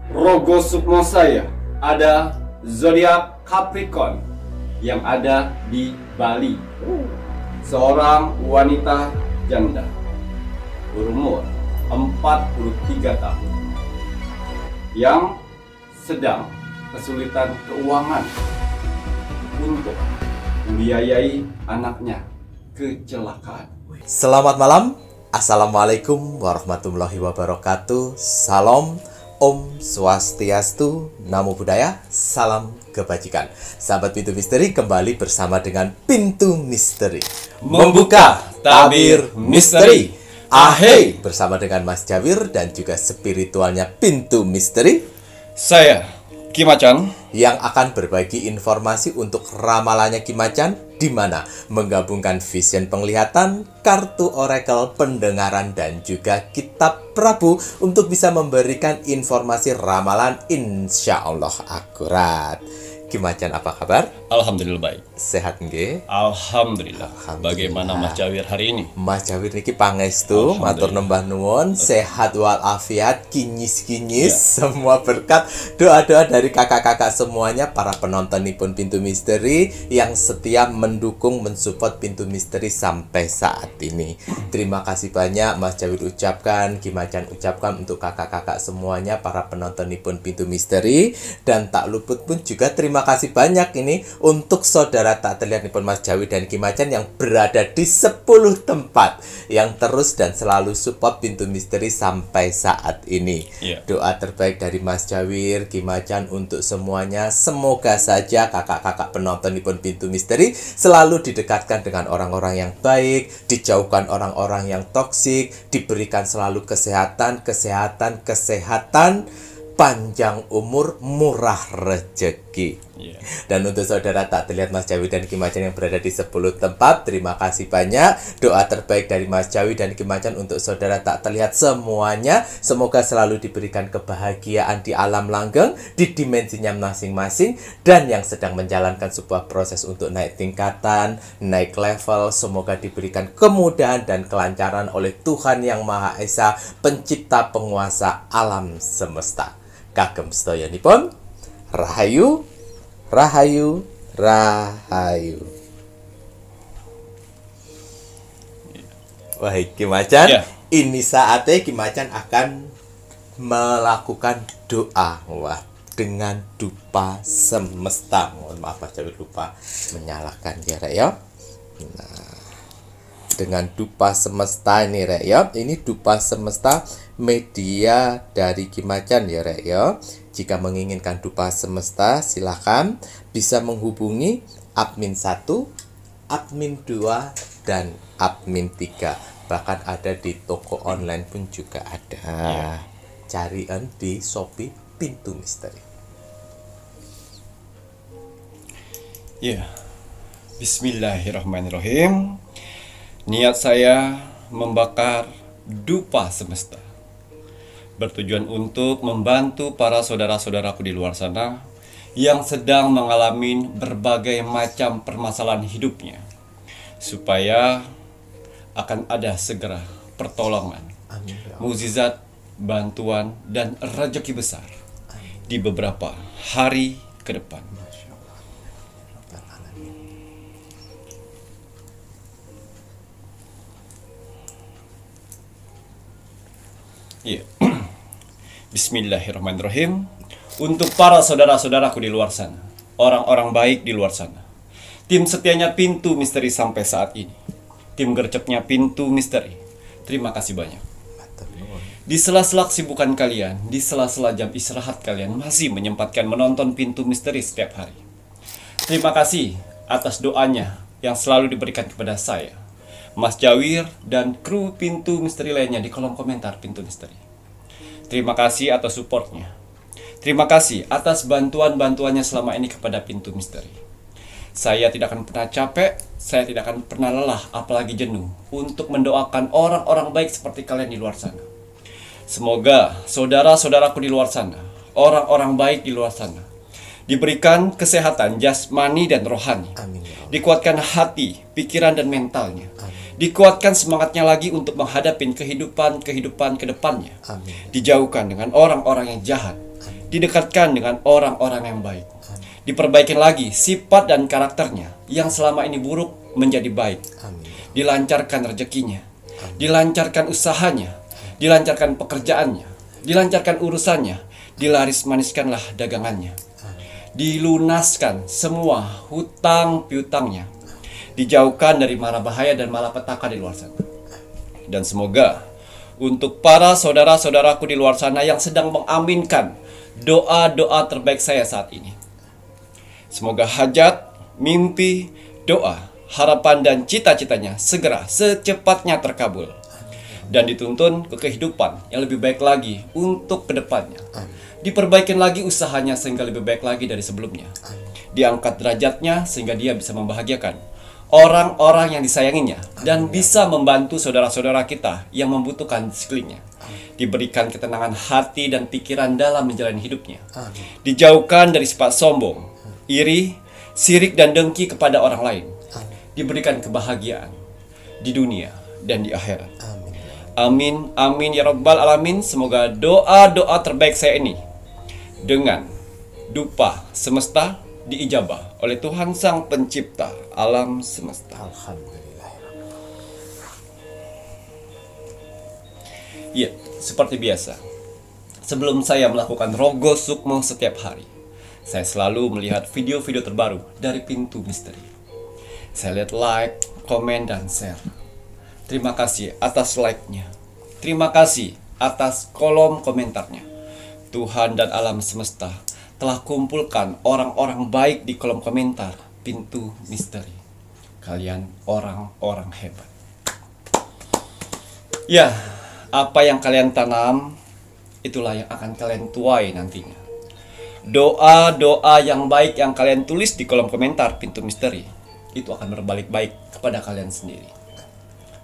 Rogo Sukmo saya ada zodiak Capricorn yang ada di Bali. Seorang wanita janda berumur 43 tahun yang sedang kesulitan keuangan untuk membiayai anaknya kecelakaan. Selamat malam, Assalamualaikum warahmatullahi wabarakatuh. Salam, Om Swastiastu, Namo Buddhaya, salam kebajikan. Sahabat Pintu Misteri, kembali bersama dengan Pintu Misteri membuka tabir misteri. Ahey, bersama dengan Mas Jawir dan juga spiritualnya Pintu Misteri, Saya Ki Macan, yang akan berbagi informasi untuk ramalannya Ki Macan, di mana menggabungkan vision penglihatan, kartu oracle, pendengaran, dan juga kitab Prabu untuk bisa memberikan informasi ramalan insya Allah akurat. Ki Macan, apa kabar? alhamdulillah baik. Sehat nggih? Alhamdulillah. Alhamdulillah. Bagaimana Mas Jawir hari ini? Mas Jawir niki pangestu, matur nembah nuwun, sehat walafiat, kinyis-kinyis, semua berkat, doa-doa dari kakak-kakak semuanya, para penontonipun Pintu Misteri yang setia mendukung, mensupport Pintu Misteri sampai saat ini. Terima kasih banyak Mas Jawir ucapkan, Ki Macan ucapkan untuk kakak-kakak semuanya, para penontonipun Pintu Misteri, dan tak luput pun juga terima kasih banyak ini untuk saudara tak terlihat nipun Mas Jawir dan Ki Macan yang berada di 10 tempat yang terus dan selalu support Pintu Misteri sampai saat ini. Doa terbaik dari Mas Jawir, Ki Macan untuk semuanya, semoga saja kakak-kakak penonton nipun Pintu Misteri selalu didekatkan dengan orang-orang yang baik, dijauhkan orang-orang yang toksik, diberikan selalu kesehatan, panjang umur, murah rezeki. Dan untuk saudara tak terlihat Mas Jawi dan Ki Macan yang berada di 10 tempat, terima kasih banyak. Doa terbaik dari Mas Jawi dan Ki Macan untuk saudara tak terlihat semuanya, semoga selalu diberikan kebahagiaan di alam langgeng, di dimensinya masing-masing, dan yang sedang menjalankan sebuah proses untuk naik tingkatan, naik level, semoga diberikan kemudahan dan kelancaran oleh Tuhan Yang Maha Esa, pencipta penguasa alam semesta. Kagem sedayanipun, Rahayu, Rahayu, Rahayu. Wah, Ki Macan, ini saatnya Ki Macan akan melakukan doa. Wah, dengan dupa semesta. Mohon maaf Mas Jawir lupa menyalakan ya, Rek ya. Nah, dengan dupa semesta ini, Rek ya. Ini dupa semesta media dari Ki Macan ya, Rek ya. Jika menginginkan dupa semesta, silakan bisa menghubungi admin 1, admin 2, dan admin 3. Bahkan ada di toko online pun juga ada. Carian di Shopee Pintu Misteri. Bismillahirrahmanirrahim. Niat saya membakar dupa semesta, bertujuan untuk membantu para saudara-saudaraku di luar sana yang sedang mengalami berbagai macam permasalahan hidupnya, supaya akan ada segera pertolongan, mukjizat, bantuan, dan rezeki besar di beberapa hari ke depan. Bismillahirrahmanirrahim. Untuk para saudara-saudaraku di luar sana, orang-orang baik di luar sana, tim setianya Pintu Misteri sampai saat ini, tim gercepnya Pintu Misteri, terima kasih banyak. Di sela-sela kesibukan kalian, di sela-sela jam istirahat kalian, masih menyempatkan menonton Pintu Misteri setiap hari. Terima kasih atas doanya yang selalu diberikan kepada saya, Mas Jawir, dan kru Pintu Misteri lainnya di kolom komentar Pintu Misteri. Terima kasih atas supportnya. Terima kasih atas bantuan-bantuannya selama ini kepada Pintu Misteri. Saya tidak akan pernah capek, saya tidak akan pernah lelah, apalagi jenuh, untuk mendoakan orang-orang baik seperti kalian di luar sana. Semoga saudara-saudaraku di luar sana, orang-orang baik di luar sana, diberikan kesehatan jasmani dan rohani. Amin. Dikuatkan hati, pikiran, dan mentalnya. Dikuatkan semangatnya lagi untuk menghadapi kehidupan ke depannya. Amin. Dijauhkan dengan orang-orang yang jahat. didekatkan dengan orang-orang yang baik. Diperbaiki lagi sifat dan karakternya yang selama ini buruk menjadi baik. Dilancarkan rezekinya, dilancarkan usahanya, dilancarkan pekerjaannya, dilancarkan urusannya, dilaris-maniskanlah dagangannya. Dilunaskan semua hutang piutangnya, dijauhkan dari mara bahaya dan malapetaka di luar sana. Dan semoga untuk para saudara-saudaraku di luar sana yang sedang mengaminkan doa-doa terbaik saya saat ini, semoga hajat, mimpi, doa, harapan dan cita-citanya segera secepatnya terkabul dan dituntun ke kehidupan yang lebih baik lagi untuk kedepannya. Diperbaikin lagi usahanya sehingga lebih baik lagi dari sebelumnya. Diangkat derajatnya sehingga dia bisa membahagiakan orang-orang yang disayanginya dan bisa membantu saudara-saudara kita yang membutuhkan di sekelilingnya. Diberikan ketenangan hati dan pikiran dalam menjalani hidupnya. Dijauhkan dari sifat sombong, iri, sirik dan dengki kepada orang lain. Diberikan kebahagiaan di dunia dan di akhirat. Amin, amin ya rabbal alamin. Semoga doa-doa terbaik saya ini dengan dupa semesta diijabah oleh Tuhan Sang Pencipta alam semesta. Alhamdulillah. Ya, seperti biasa, sebelum saya melakukan rogo sukmo setiap hari, saya selalu melihat video-video terbaru dari Pintu Misteri. Saya lihat like, komen, dan share. Terima kasih atas like-nya. Terima kasih atas kolom komentarnya. Tuhan dan alam semesta telah kumpulkan orang-orang baik di kolom komentar Pintu Misteri. Kalian orang-orang hebat. Ya, apa yang kalian tanam, itulah yang akan kalian tuai nantinya. Doa-doa yang baik yang kalian tulis di kolom komentar Pintu Misteri, itu akan berbalik baik kepada kalian sendiri.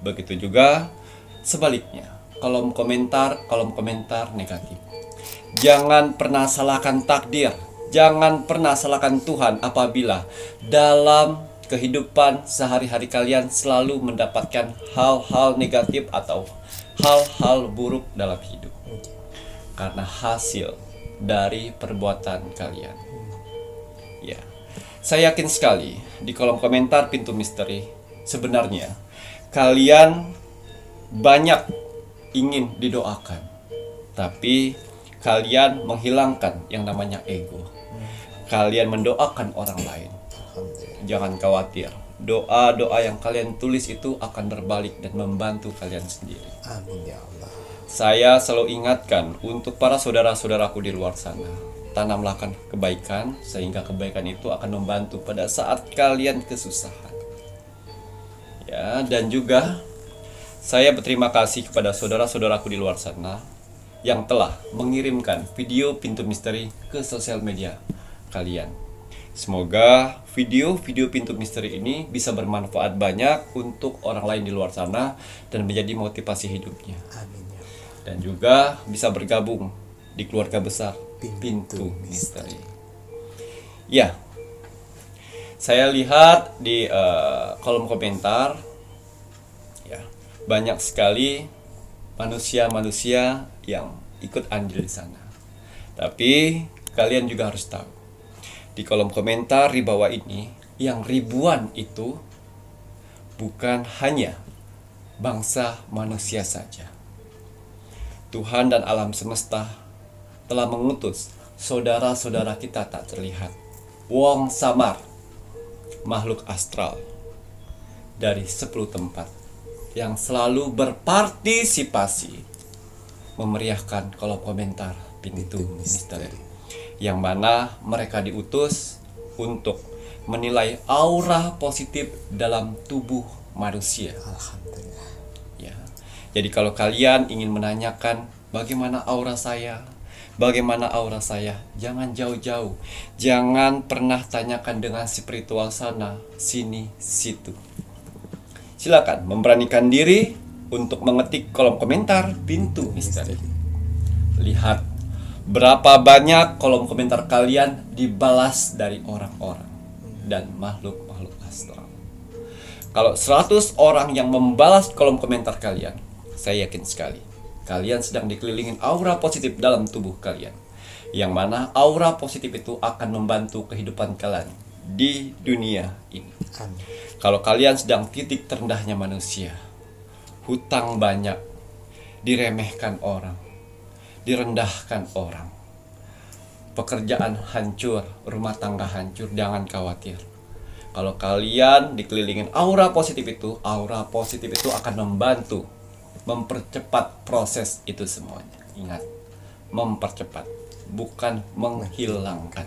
Begitu juga sebaliknya, kolom komentar negatif. Jangan pernah salahkan takdir, jangan pernah salahkan Tuhan apabila dalam kehidupan sehari-hari kalian selalu mendapatkan hal-hal negatif atau hal-hal buruk dalam hidup. Karena hasil dari perbuatan kalian. Ya, saya yakin sekali di kolom komentar Pintu Misteri, sebenarnya kalian banyak ingin didoakan, tapi kalian menghilangkan yang namanya ego. Kalian mendoakan orang lain. Jangan khawatir, doa-doa yang kalian tulis itu akan berbalik dan membantu kalian sendiri. Amin ya Allah. Saya selalu ingatkan untuk para saudara-saudaraku di luar sana, tanamlah kebaikan sehingga kebaikan itu akan membantu pada saat kalian kesusahan. Ya, dan juga saya berterima kasih kepada saudara-saudaraku di luar sana yang telah mengirimkan video Pintu Misteri ke sosial media kalian. Semoga video-video Pintu Misteri ini bisa bermanfaat banyak untuk orang lain di luar sana dan menjadi motivasi hidupnya. Amin ya. Dan juga bisa bergabung di keluarga besar Pintu Misteri. Ya, saya lihat di kolom komentar, ya, banyak sekali manusia-manusia yang ikut andil di sana. Tapi kalian juga harus tahu, di kolom komentar di bawah ini yang ribuan itu bukan hanya bangsa manusia saja. Tuhan dan alam semesta telah mengutus saudara-saudara kita tak terlihat, wong samar, makhluk astral dari 10 tempat yang selalu berpartisipasi memeriahkan kolom komentar Pintu Misteri, yang mana mereka diutus untuk menilai aura positif dalam tubuh manusia. Alhamdulillah. Ya. Jadi kalau kalian ingin menanyakan bagaimana aura saya, jangan jauh-jauh. Jangan pernah tanyakan dengan spiritual sana, sini, situ. Silakan memberanikan diri untuk mengetik kolom komentar Pintu Misteri. Lihat berapa banyak kolom komentar kalian dibalas dari orang-orang dan makhluk-makhluk astral. Kalau 100 orang yang membalas kolom komentar kalian, saya yakin sekali kalian sedang dikelilingin aura positif dalam tubuh kalian. Yang mana aura positif itu akan membantu kehidupan kalian di dunia ini. Kalau kalian sedang titik terendahnya manusia, hutang banyak, diremehkan orang, direndahkan orang, pekerjaan hancur, rumah tangga hancur, jangan khawatir. Kalau kalian dikelilingin aura positif itu akan membantu mempercepat proses itu semuanya. Ingat, mempercepat, bukan menghilangkan.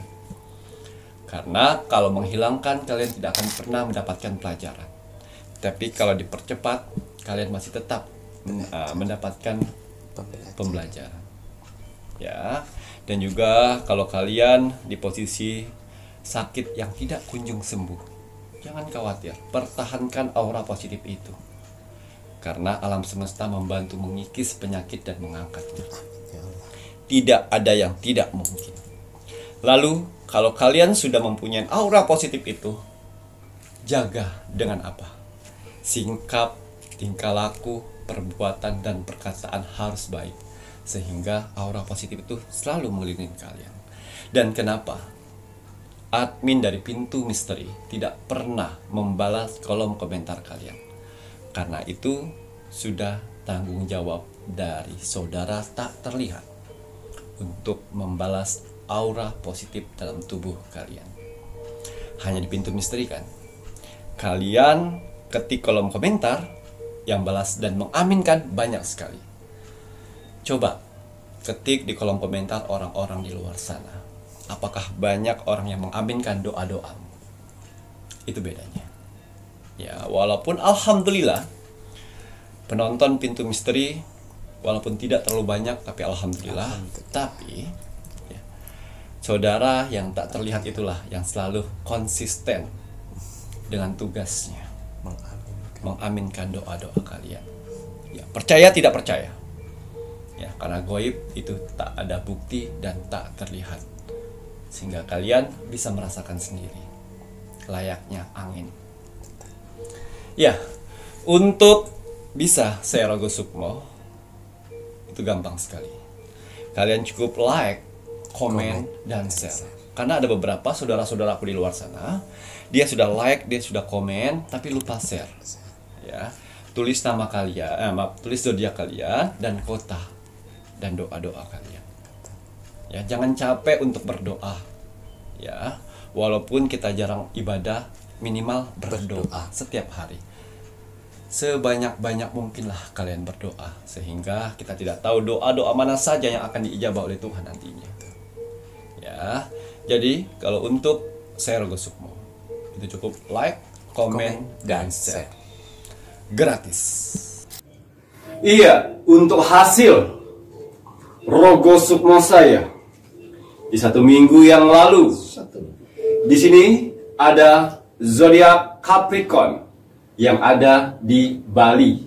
Karena kalau menghilangkan, kalian tidak akan pernah mendapatkan pelajaran. Tapi kalau dipercepat, kalian masih tetap mendapatkan pembelajaran. Ya, dan juga kalau kalian di posisi sakit yang tidak kunjung sembuh, jangan khawatir, pertahankan aura positif itu. Karena alam semesta membantu mengikis penyakit dan mengangkatnya. Tidak ada yang tidak mungkin. Lalu, kalau kalian sudah mempunyai aura positif itu, jaga dengan apa? Sikap, tingkah laku, perbuatan, dan perkataan harus baik. Sehingga aura positif itu selalu mengelilingi kalian. Dan kenapa? Admin dari Pintu Misteri tidak pernah membalas kolom komentar kalian. Karena itu sudah tanggung jawab dari saudara tak terlihat untuk membalas aura positif dalam tubuh kalian. Hanya di Pintu Misteri kan? Kalian ketik kolom komentar, yang balas dan mengaminkan banyak sekali. Coba ketik di kolom komentar orang-orang di luar sana. Apakah banyak orang yang mengaminkan doa-doamu? Itu bedanya. Ya, walaupun alhamdulillah penonton Pintu Misteri walaupun tidak terlalu banyak, tapi alhamdulillah. Tapi ya, saudara yang tak terlihat itulah yang selalu konsisten dengan tugasnya mengaminkan doa-doa kalian. Ya, percaya tidak percaya. Ya, karena goib itu tak ada bukti dan tak terlihat. Sehingga kalian bisa merasakan sendiri layaknya angin. Ya, untuk bisa saya Rogo Sukmo itu gampang sekali. Kalian cukup like, komen, dan share. Karena ada beberapa saudara-saudaraku di luar sana, dia sudah like, dia sudah komen, tapi lupa share. Ya, tulis nama kalian, tulis zodiak kalian dan kota dan doa-doa kalian. Ya, jangan capek untuk berdoa. Ya, walaupun kita jarang ibadah, minimal berdoa setiap hari. Sebanyak-banyak mungkinlah kalian berdoa, sehingga kita tidak tahu doa-doa mana saja yang akan diijabah oleh Tuhan nantinya. Ya, jadi kalau untuk saya Rogo Sukmo itu cukup like, komen, dan share. Gratis. Iya, untuk hasil Rogo Sukmo saya di 1 minggu yang lalu. Di sini ada zodiak Capricorn yang ada di Bali.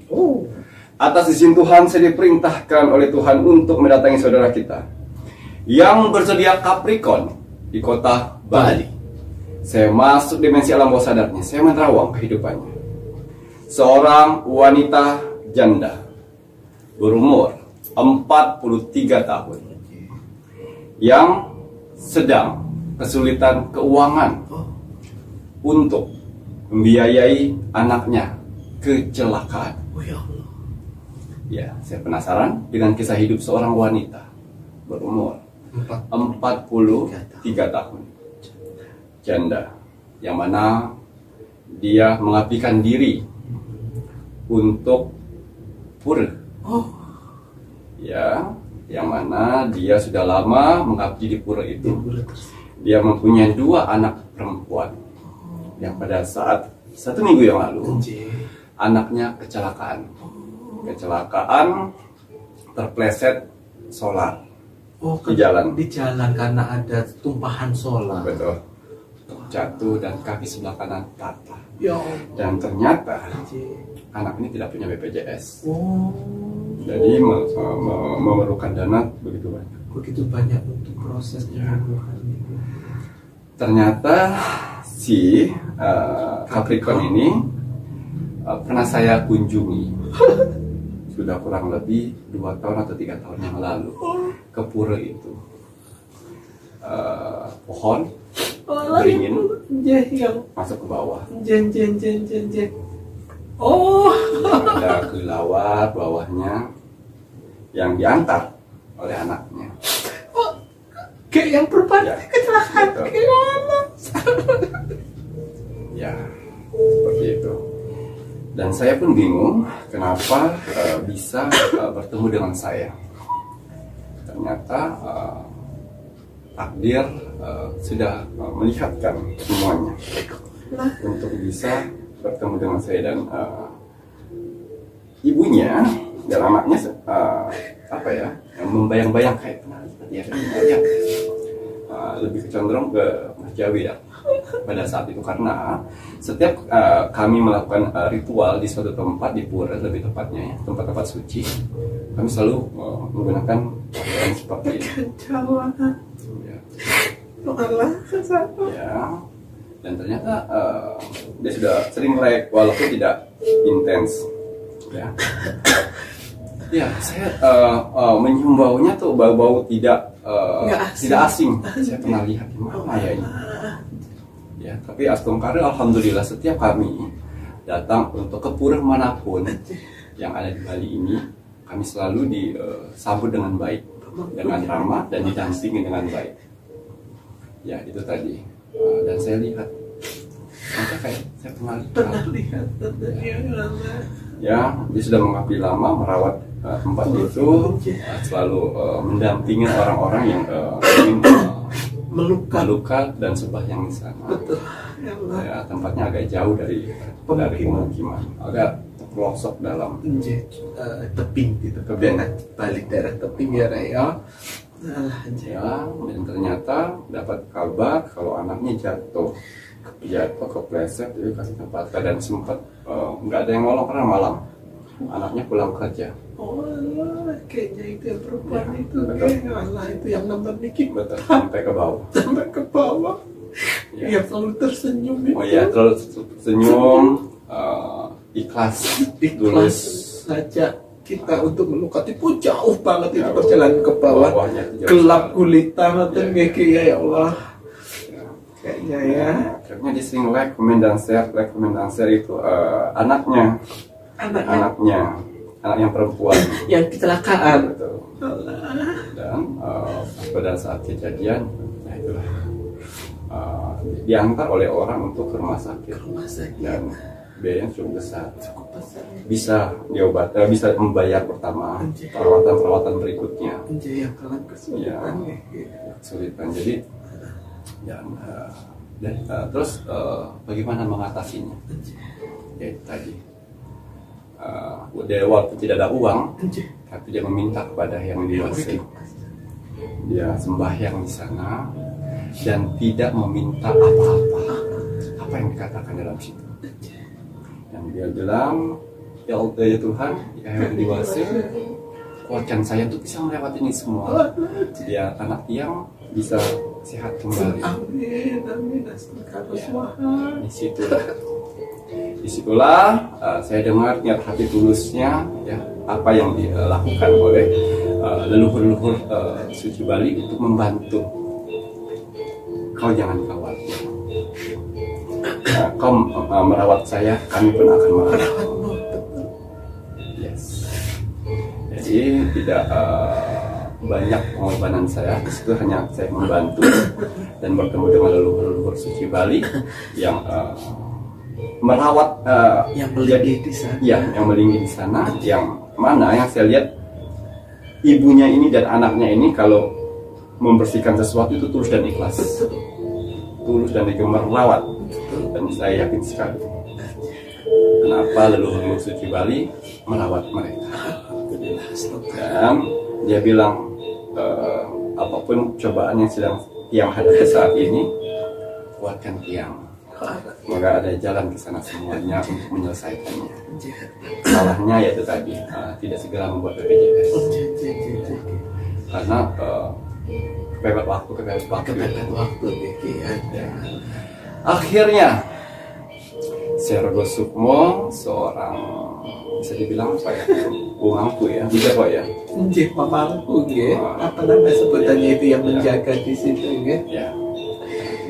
Atas izin Tuhan, saya diperintahkan oleh Tuhan untuk mendatangi saudara kita yang berzodiak Capricorn di kota Bali. Saya masuk dimensi alam bawah sadarnya, saya menerawang kehidupannya. Seorang wanita janda berumur 43 tahun yang sedang kesulitan keuangan untuk membiayai anaknya kecelakaan. Ya, saya penasaran dengan kisah hidup seorang wanita berumur 43 tahun janda, yang mana dia mengabdikan diri untuk pura. Ya, yang mana dia sudah lama mengabdi di pura itu. Dia mempunyai 2 anak perempuan yang pada saat 1 minggu yang lalu anaknya kecelakaan terpleset solar di jalan karena ada tumpahan solar. Betul, jatuh dan kaki sebelah kanan patah. Ya, dan ternyata anak ini tidak punya BPJS. Jadi memerlukan dana begitu banyak untuk proses penyembuhan itu. Ternyata si Capricorn ini pernah saya kunjungi sudah kurang lebih 2 tahun atau 3 tahun yang lalu ke pura itu. pohon Oh, beringin yang masuk ke bawah. jen. Oh, Ada kelelawar bawahnya yang diantar oleh anaknya. kayak yang perempuan Ya, kecelakaan. betul. Gimana? Ya, seperti itu. Dan saya pun bingung kenapa bisa bertemu dengan saya. Ternyata takdir sudah melihatkan semuanya untuk bisa bertemu dengan saya, dan ibunya dan anaknya apa ya, membayang-bayang kayak pernah lihat ya, lebih cenderung ke Mas Jawi ya pada saat itu, karena setiap kami melakukan ritual di suatu tempat di pura, lebih tepatnya ya, tempat-tempat suci, kami selalu menggunakan pakaian seperti ini. Kejauhan. Ya. Allah, kesana. Ya. Dan ternyata dia sudah sering melek walaupun tidak intens. Ya. Ya, saya mencium baunya tuh bau-bau tidak asing. Saya pernah lihat di mana ya ini. Ya, tapi astungkara alhamdulillah setiap kami datang untuk ke pura manapun yang ada di Bali ini, kami selalu disambut dengan baik, dengan ramah, dan didampingi dengan baik. Ya, itu tadi. Dan saya lihat, maka kayak saya pernah lihat. Ya, dia sudah mengabdi lama merawat tempat itu, selalu mendampingi orang-orang yang ingin meluka dan sembahyang di sana. Betul. Ya Allah. Ya, tempatnya agak jauh dari pemukiman, agak terpelosok dalam Teping gitu, daerah balik daerah teping ya Raya. ya. Dan ternyata dapat kabar kalau anaknya jatuh kepleset, jadi kasih tempat, dan sempat nggak ada yang nolong karena malam anaknya pulang kerja. Oh Allah, kayaknya itu yang perempuan Ya, itu. betul. Ya Allah, itu yang nonton Niki Betul, sampai ke bawah. sampai ke bawah. Ya. Dia selalu tersenyum itu. Oh ya, terus senyum, ikhlas, Ikhlas saja kita untuk melukati pun jauh banget itu perjalanan ke bawah. Bawahnya itu jauh Gelap sekali. gulita nanti Ya. ya Allah. Ya. Kayaknya ya. Akhirnya dia sering like, komen dan share itu anaknya yang perempuan Yang kecelakaan. betul. Dan pada saat kejadian, nah itulah diantar oleh orang untuk ke rumah sakit, Rumah sakit. dan biayanya cukup besar. Cukup besar. Bisa bisa membayar pertama, perawatan berikutnya Menjadi yang kalah kesulitan ya. kesulitan. Jadi dan terus bagaimana mengatasinya? Ya itu tadi, dia walaupun tidak ada uang, tapi dia meminta kepada yang dewasa. Dia sembahyang di sana dan tidak meminta apa-apa. Apa yang dikatakan dalam situ? Yang dia bilang, ya Allah ya Tuhan, ya yang dewasa, kuatkan saya untuk bisa melewati ini semua. Dia anak yang bisa sehat kembali. Amin, amin. Astagfirullah. Disitulah saya dengar niat hati tulusnya, ya, apa yang dilakukan oleh leluhur-leluhur suci Bali untuk membantu. Kau jangan khawatir, kau merawat saya, kami pun akan merawat. Yes. Jadi tidak banyak pengorbanan saya, itu hanya saya membantu dan bertemu dengan leluhur-leluhur suci Bali yang merawat Yang melinggi di sana. ya, yang melinggi di sana, yang mana yang saya lihat ibunya ini dan anaknya ini kalau membersihkan sesuatu itu tulus dan ikhlas, tulus dan digemar merawat, dan saya yakin sekali kenapa leluhur suci Bali merawat mereka. Dan dia bilang apapun cobaan yang hadapi saat ini, kuatkan tiang. Maka ada jalan ke sana semuanya untuk menyelesaikannya. Salahnya yaitu tadi tidak segera membuat BPJS, karena kepepet waktu. Ya. Akhirnya Sergo Sukmo, seorang bisa dibilang apa ya, umangku ya, bisa kok ya. Pamangku, apa namanya sebutannya itu yang menjaga di situ, Ya.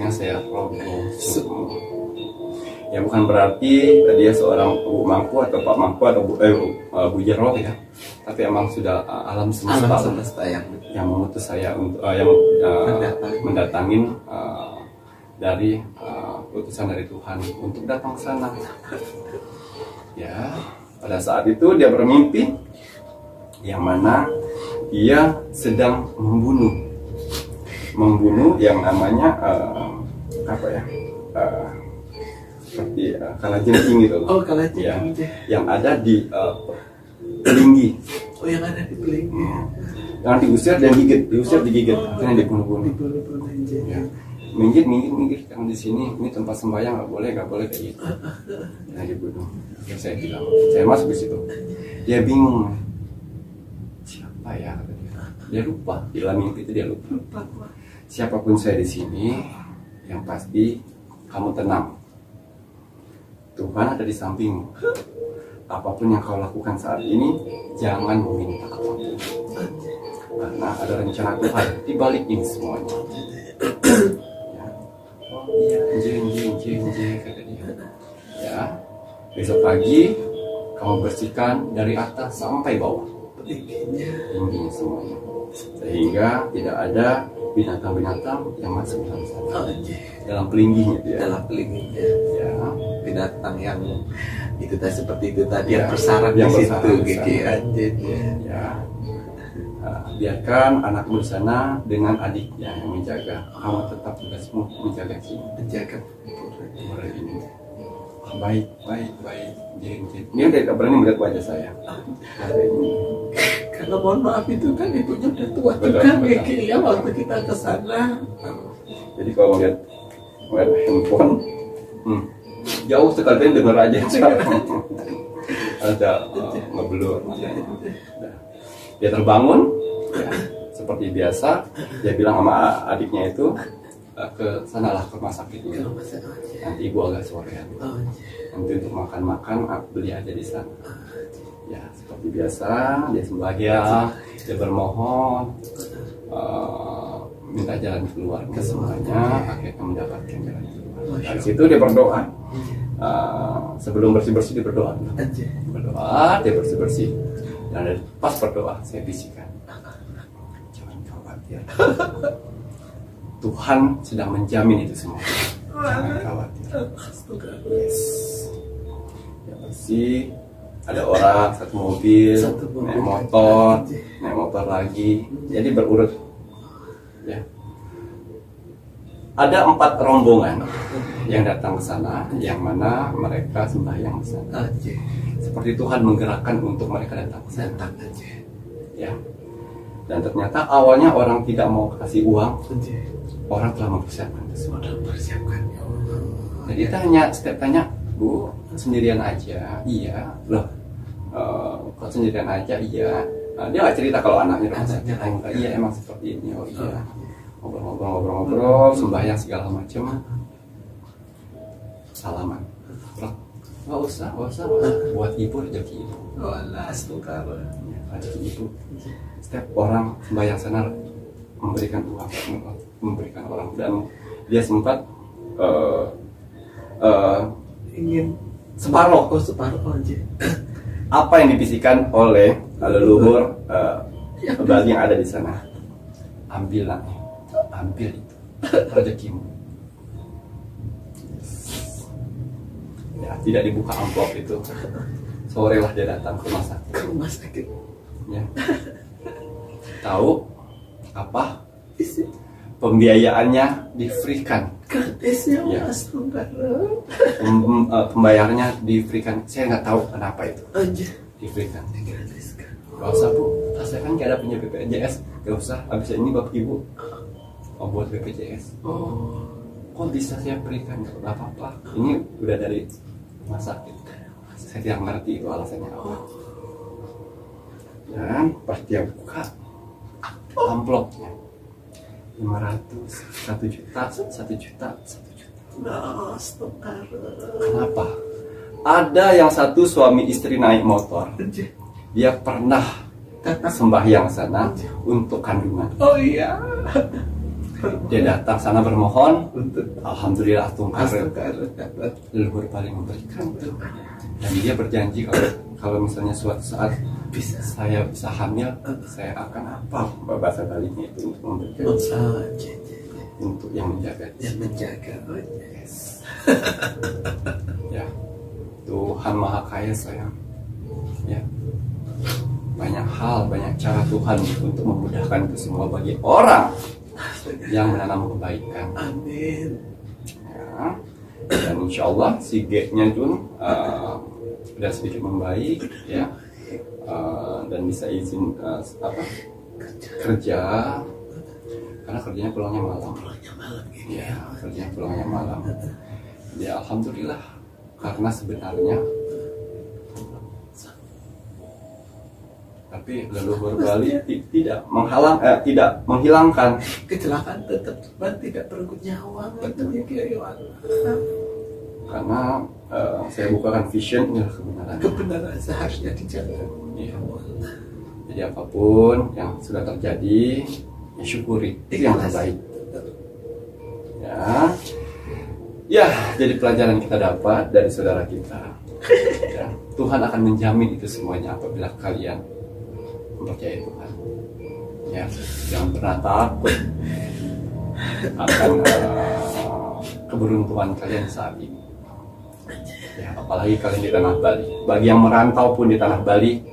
akhirnya saya roboh. Ya bukan berarti dia seorang Bu Mangku atau Pak Mangku atau Bu Jero ya, tapi emang sudah alam semesta yang mengutus saya untuk mendatangin dari utusan dari Tuhan untuk datang ke sana. Ya, pada saat itu dia bermimpi yang mana dia sedang membunuh yang namanya apa ya? Seperti kalajengking gitu. Oh, kalajengking. Ya, yang ada di Pelinggi. Oh, yang ada di Pelinggi. Yang diusir dan digigit, akhirnya dibunuh. Ya. Minggir, karena di sini ini tempat sembahyang, nggak boleh kayak gitu. Nah, dibunuh. Terus saya bilang, saya masuk di situ. Dia bingung. Siapa ya? Kata dia lupa. Di dalam mimpi itu dia lupa. Siapapun saya di sini, yang pasti kamu tenang. Tuhan ada di sampingmu. Apapun yang kau lakukan saat ini, jangan meminta apapun. Karena ada rencana Tuhan di balik ini semuanya. Ya. Oh iya, anjing, kata dia. Ya, besok pagi kamu bersihkan dari atas sampai bawah. Tingginya semuanya. Sehingga tidak ada binatang-binatang yang masuk dalam sana. Dalam pelingginya dia. Ya. Binatang yang itu tadi seperti itu tadi Ya, yang bersarang di yang situ bersarang gitu di sana. anjir. Ya. Biarkan anakmu di sana dengan adiknya yang menjaga. Kamu tetap tugasmu menjaga sini. Menjaga Pura ini. Baik. Jeng. Ini udah gak berani melihat wajah saya. Hari ini. karena mohon maaf itu kan ibunya udah tua tuh Betul, kan betul. Gigi ya waktu kita ke sana. Jadi kalau ngeliat handphone, jauh sekali dengar aja. Ada ngeblur. Nah, dia terbangun, ya, seperti biasa. Dia bilang sama adiknya itu, ke sanalah ke rumah sakit dulu. Nanti ibu agak sorean. Nanti untuk makan beli aja di sana. Ya seperti biasa dia sembahyang, dia bermohon, minta jalan keluar ke semuanya, akhirnya mendapatkan jalan keluar. Dari situ dia berdoa. Sebelum bersih dia berdoa. Dia bersih. Dan pas berdoa saya bisikan, jangan khawatir. Tuhan sedang menjamin itu semua. Jangan khawatir. Yes. Ya bersih. Ada orang satu mobil, naik motor lagi. Jadi berurut. Ya. Ada 4 rombongan yang datang ke sana, yang mana mereka sembahyang di sana. Seperti Tuhan menggerakkan untuk mereka datang ke sana. Ya. Dan ternyata awalnya orang tidak mau kasih uang, orang telah mempersiapkan sesuatu. Jadi setiap tanya, Bu, sendirian aja? Iya. Loh, kok sendirian aja? Iya. Dia nggak cerita kalau anaknya rumah sakit. Iya, emang seperti ini. Oh iya. Ngobrol, sembahyang segala macam. Salaman. Loh, nggak usah. Buat ibu rezeki ibu. Rezeki ibu. Setiap orang sembahyang sana memberikan uang, memberikan orang, dan dia sempat ingin separuh aja. apa yang dibisikkan oleh leluhur bagi yang ada di sana. Ambil itu rezekimu. Ya, tidak dibuka amplop itu. Sore lah dia datang ke rumah sakit. Ya. Tahu apa? Pembiayaannya di-free-kan. Gratis ya, Ya. Mas. Pembayarannya di-free-kan. Saya nggak tahu kenapa itu. Di-free-kan. Gratis kan. Gak usah Bu, saya kan gak ada punya BPJS. Gak usah, habis ini bapak ibu mau buat BPJS. Kok bisa saya berikan? Gak apa-apa. Ini udah dari rumah sakit. Saya tidak ngerti itu alasannya apa. Dan pas dia buka amplopnya 500, 1 juta. Kenapa? Ada yang satu suami istri naik motor. Dia pernah sembahyang sana untuk kandungan. Oh iya. Dia datang sana bermohon. Untuk Alhamdulillah tungkar dapat. leluhur paling memberikan. Dan dia berjanji kalau misalnya suatu saat saya bisa hamil, saya akan apa bahasa Balinya itu untuk memberikan, untuk yang menjaga. Yang menjaga. Yes. Ya, Tuhan Maha Kaya sayang. Ya, banyak hal, banyak cara Tuhan untuk memudahkan itu semua bagi orang yang menanam kebaikan. Amin. Ya. Dan insya Allah si G-nya itu sudah sedikit membaik, ya, dan bisa izin kerja, karena kerjanya pulangnya malam. Ya, kerjanya pulangnya malam. Ya, alhamdulillah, karena sebenarnya tapi leluhur Bali tidak menghilangkan Kecelakaan tetap tidak berikut nyawa. Betul. Ya, karena saya bukakan vision, inilah kebenaran. kebenaran seharusnya dijaga. Iya. Jadi apapun yang sudah terjadi, ya syukuri, itu yang terbaik. Ya, ya, jadi pelajaran kita dapat dari saudara kita. Ya, Tuhan akan menjamin itu semuanya apabila kalian mempercayai Tuhan. Ya, jangan pernah takut akan keberuntungan kalian saat ini. Ya, apalagi kalian di tanah Bali. Bagi yang merantau pun di tanah Bali,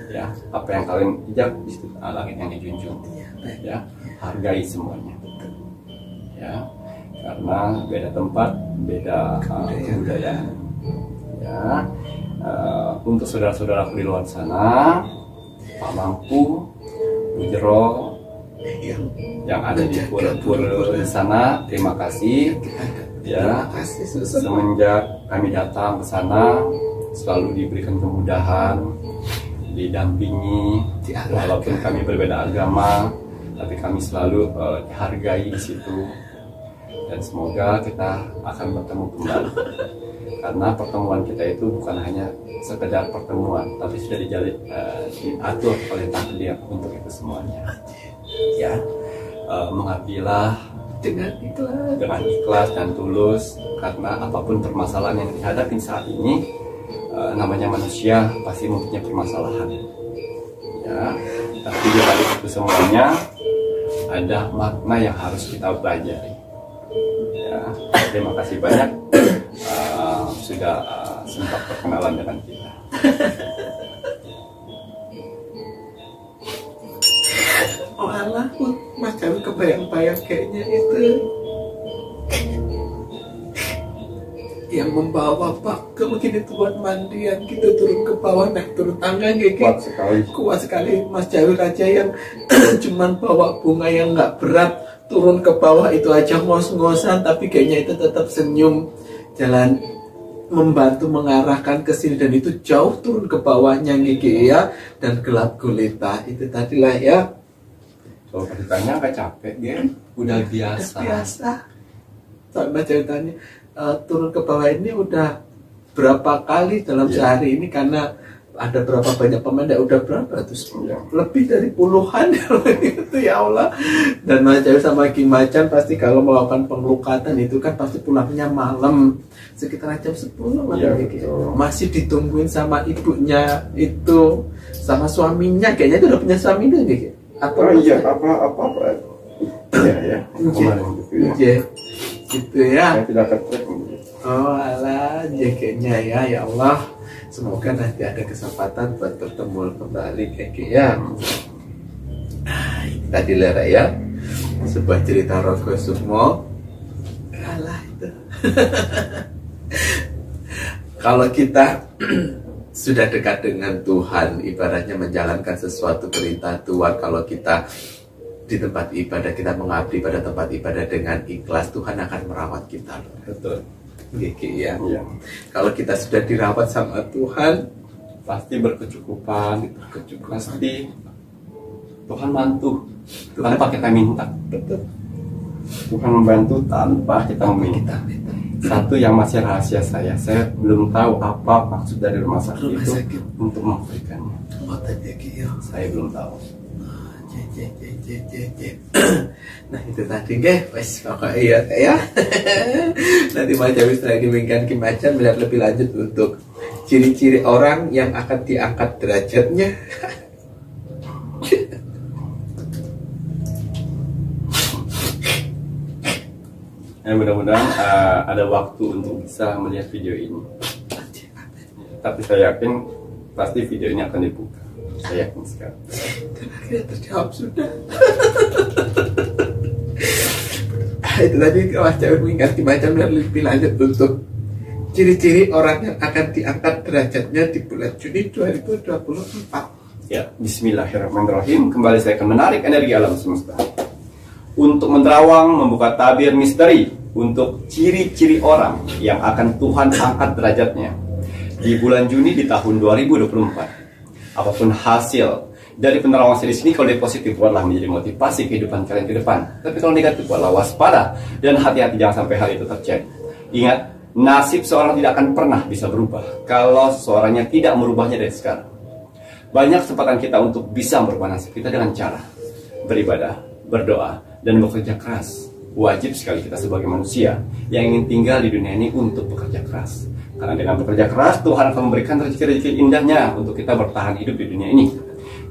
ya, apa yang kalian injak di situ langit yang dijunjung. Ya, hargai semuanya. Ya, karena beda tempat, beda kebudayaan. Ya, untuk saudara-saudaraku di luar sana, Pak Mampu, Bu Jero, yang ada di pura-pura di sana, terima kasih. Ya, semenjak kami datang ke sana, selalu diberikan kemudahan, didampingi, walaupun kami berbeda agama, tapi kami selalu dihargai di situ. Dan semoga kita akan bertemu kembali, karena pertemuan kita itu bukan hanya sekedar pertemuan, tapi sudah diatur oleh takdir untuk itu semuanya. Ya, mengabdilah Dengan ikhlas dan tulus, karena apapun permasalahan yang dihadapi saat ini, namanya manusia pasti mempunyai permasalahan. Ya, tapi di balik itu semuanya ada makna yang harus kita pelajari. Ya, terima kasih banyak sudah sempat perkenalan dengan kita. Oh Allah, macam kebayang-bayang kayaknya itu yang membawa Pak ke begini buat mandian gitu, turun ke bawah, naik turun tangga gitu. Kuat sekali Mas Jawil aja yang cuman bawa bunga yang nggak berat, turun ke bawah itu aja ngos-ngosan, tapi kayaknya itu tetap senyum, jalan membantu mengarahkan ke sini, dan itu jauh turun ke bawahnya Niki ya, dan gelap gulita itu tadilah ya. Kalau ditanya nggak capek, ya udah biasa. Biasa. Sama ceritanya turun ke bawah ini udah berapa kali dalam sehari ini, karena ada berapa banyak pemain, udah berapa tuh, lebih dari puluhan itu ya Allah. Dan Mas Jawil sama Ki Macan pasti kalau melakukan pengelukatan itu kan pasti pulangnya malam sekitar jam 10 ya, masih ditungguin sama ibunya itu, sama suaminya, kayaknya itu udah punya suami deh gitu. Apa iya apa ya kemarin gitu ya. Iya, gitu ya. Saya tidak tercek. Oh alah, kayaknya ya Allah. Semoga nanti ada kesempatan buat bertemu kembali kayak ya. Tadi lera ya, sebuah cerita Rogo Sukmo. Alah itu. Kalau kita sudah dekat dengan Tuhan, ibaratnya menjalankan sesuatu perintah Tuhan, kalau kita di tempat ibadah, kita mengabdi pada tempat ibadah dengan ikhlas, Tuhan akan merawat kita. Betul. Gigi ya. Iya. Kalau kita sudah dirawat sama Tuhan, Pasti berkecukupan. Pasti Tuhan bantu tanpa kita minta. betul. Tuhan membantu tanpa kita meminta. Satu yang masih rahasia saya belum tahu apa maksud dari rumah sakit itu untuk memberikannya. Saya belum tahu. Nah itu tadi wes pokoknya iya ya. Nanti Mas Jawi setelah dimingkan Ki Macan melihat lebih lanjut untuk ciri-ciri orang yang akan diangkat derajatnya. Mudah-mudahan ada waktu untuk bisa melihat video ini. Tapi saya yakin pasti video ini akan dibuka. Saya yakin sekali. Akhirnya terjawab sudah. Itu tadi Mas Jawi mengingat Macan lebih lanjut untuk ciri-ciri orang yang akan diangkat derajatnya di bulan Juni 2024. Ya, bismillahirrahmanirrahim. Kembali saya akan menarik energi alam semesta untuk menerawang, membuka tabir misteri untuk ciri-ciri orang yang akan Tuhan angkat derajatnya di bulan Juni di tahun 2024. Apapun hasil dari penerawangan series ini, kalau dia positif buatlah menjadi motivasi kehidupan kalian ke depan. Tapi kalau negatif buatlah waspada dan hati-hati jangan sampai hal itu terjadi. Ingat, nasib seorang tidak akan pernah bisa berubah kalau seorangnya tidak merubahnya dari sekarang. Banyak kesempatan kita untuk bisa merubah nasib kita dengan cara beribadah, berdoa, dan bekerja keras. Wajib sekali kita sebagai manusia yang ingin tinggal di dunia ini untuk bekerja keras. Karena dengan bekerja keras, Tuhan akan memberikan rezeki-rezeki indahnya untuk kita bertahan hidup di dunia ini.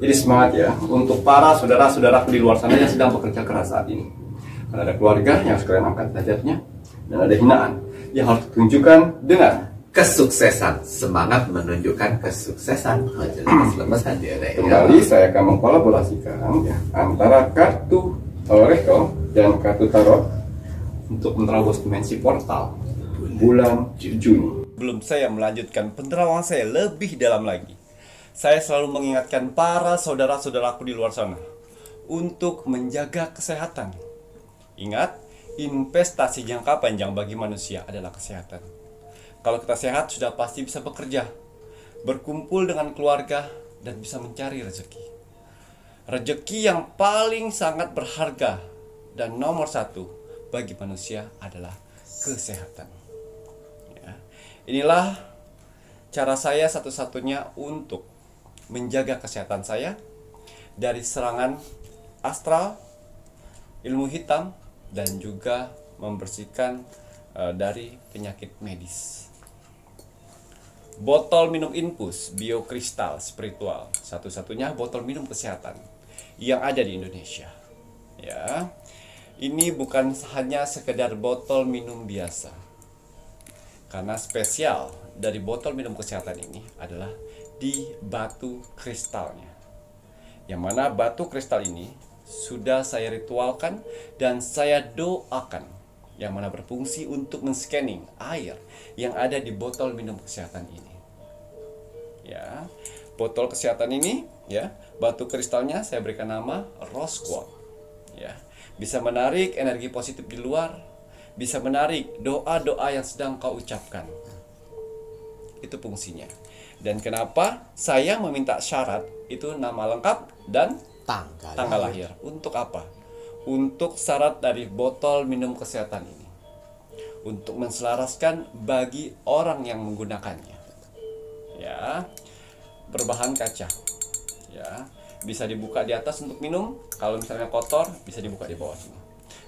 Jadi semangat ya, untuk para saudara-saudaraku di luar sana yang sedang bekerja keras saat ini. Karena ada keluarga yang harus kalian angkat derajatnya, dan ada hinaan yang harus ditunjukkan dengan kesuksesan. Semangat menunjukkan kesuksesan. Kembali saya akan mengkolaborasikan ya, antara kartu Oracle dan kartu Tarot untuk menerobos dimensi portal bulan Juni. Belum saya melanjutkan penerawangan saya lebih dalam lagi, saya selalu mengingatkan para saudara-saudaraku di luar sana untuk menjaga kesehatan. Ingat, investasi jangka panjang bagi manusia adalah kesehatan. Kalau kita sehat, sudah pasti bisa bekerja, berkumpul dengan keluarga, dan bisa mencari rezeki. Rezeki yang paling sangat berharga dan nomor satu bagi manusia adalah kesehatan. Ya. Inilah cara saya satu-satunya untuk menjaga kesehatan saya dari serangan astral, ilmu hitam, dan juga membersihkan dari penyakit medis. Botol minum infus biokristal spiritual, satu-satunya botol minum kesehatan yang ada di Indonesia. Ya, ini bukan hanya sekedar botol minum biasa. Karena spesial dari botol minum kesehatan ini adalah di batu kristalnya. Yang mana batu kristal ini sudah saya ritualkan dan saya doakan, yang mana berfungsi untuk men-scanning air yang ada di botol minum kesehatan ini. Ya, botol kesehatan ini, ya, batu kristalnya saya berikan nama Rose Quartz. Ya, bisa menarik energi positif di luar, bisa menarik doa-doa yang sedang kau ucapkan. Itu fungsinya. Dan kenapa saya meminta syarat itu nama lengkap dan tanggal lahir. Untuk apa? Untuk syarat dari botol minum kesehatan ini, untuk menselaraskan bagi orang yang menggunakannya. Ya, berbahan kaca. Ya, bisa dibuka di atas untuk minum. Kalau misalnya kotor, bisa dibuka di bawah sini.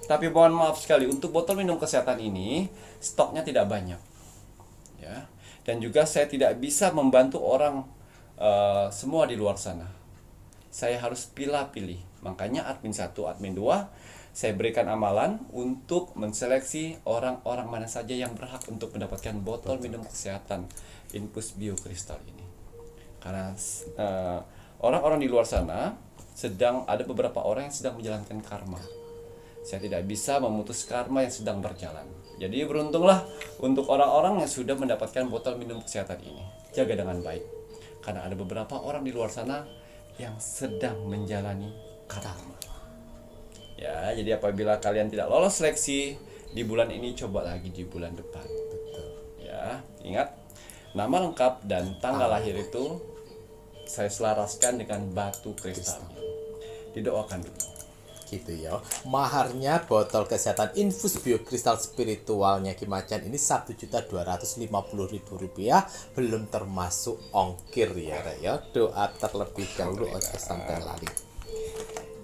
Tapi mohon maaf sekali, untuk botol minum kesehatan ini stoknya tidak banyak. Ya, dan juga saya tidak bisa membantu orang semua di luar sana. Saya harus pilih-pilih. Makanya admin 1, admin 2, saya berikan amalan untuk menseleksi orang-orang mana saja yang berhak untuk mendapatkan botol minum kesehatan infus biokristal ini. Karena orang-orang di luar sana ada beberapa orang yang sedang menjalankan karma. Saya tidak bisa memutus karma yang sedang berjalan. Jadi beruntunglah untuk orang-orang yang sudah mendapatkan botol minum kesehatan ini. Jaga dengan baik. Karena ada beberapa orang di luar sana yang sedang menjalani karma. Ya, jadi apabila kalian tidak lolos seleksi di bulan ini, coba lagi di bulan depan. Betul. Ya, ingat, nama lengkap dan tanggal lahir itu saya selaraskan dengan batu kristalnya. Didoakan dulu. Gitu ya. Maharnya botol kesehatan infus biokristal spiritualnya Ki Macan ini Rp1.250.000, belum termasuk ongkir ya, Rek ya. Doa terlebih dahulu aja sampai lali.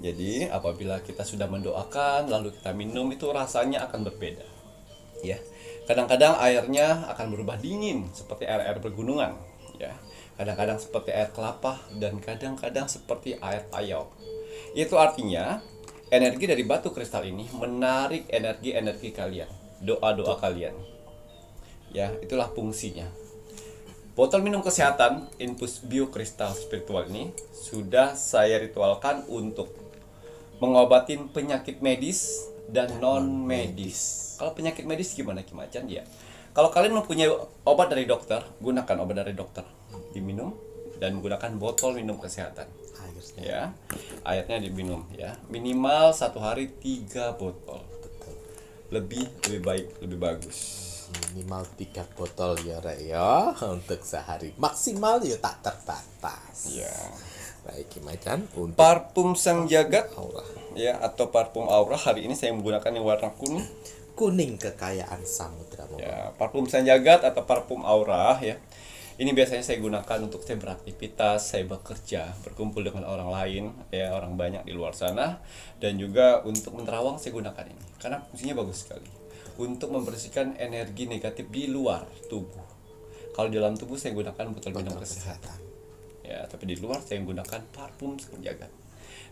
Jadi apabila kita sudah mendoakan lalu kita minum itu rasanya akan berbeda. Ya. Kadang-kadang airnya akan berubah dingin seperti air-air pegunungan, ya. Kadang-kadang seperti air kelapa dan kadang-kadang seperti air payau. Itu artinya energi dari batu kristal ini menarik energi-energi kalian, doa-doa kalian. Ya, itulah fungsinya. Botol minum kesehatan infus biokristal spiritual ini sudah saya ritualkan untuk mengobatin penyakit medis dan non medis. Kalau penyakit medis gimana Kimacan ya? Kalau kalian mempunyai obat dari dokter, gunakan obat dari dokter, diminum dan gunakan botol minum kesehatan. Airnya. Ya, airnya diminum ya. Minimal 1 hari 3 botol. Betul. Lebih baik, lebih bagus. Minimal 3 botol ya Rek ya untuk sehari. Maksimal ya tak terbatas. Ya. Baik Kimacan untuk Parfum Sang Jagat aura. ya atau parfum aura hari ini saya menggunakan yang warna kuning. Kuning kekayaan samudra. Ya, parfum Sang Jagat atau parfum aura ya. Ini biasanya saya gunakan untuk saya beraktivitas, saya bekerja, berkumpul dengan orang lain, ya orang banyak di luar sana, dan juga untuk menerawang saya gunakan ini karena fungsinya bagus sekali untuk membersihkan energi negatif di luar tubuh. Kalau di dalam tubuh saya gunakan botol minum kesehatan, ya, tapi di luar saya menggunakan parfum Sang Jagat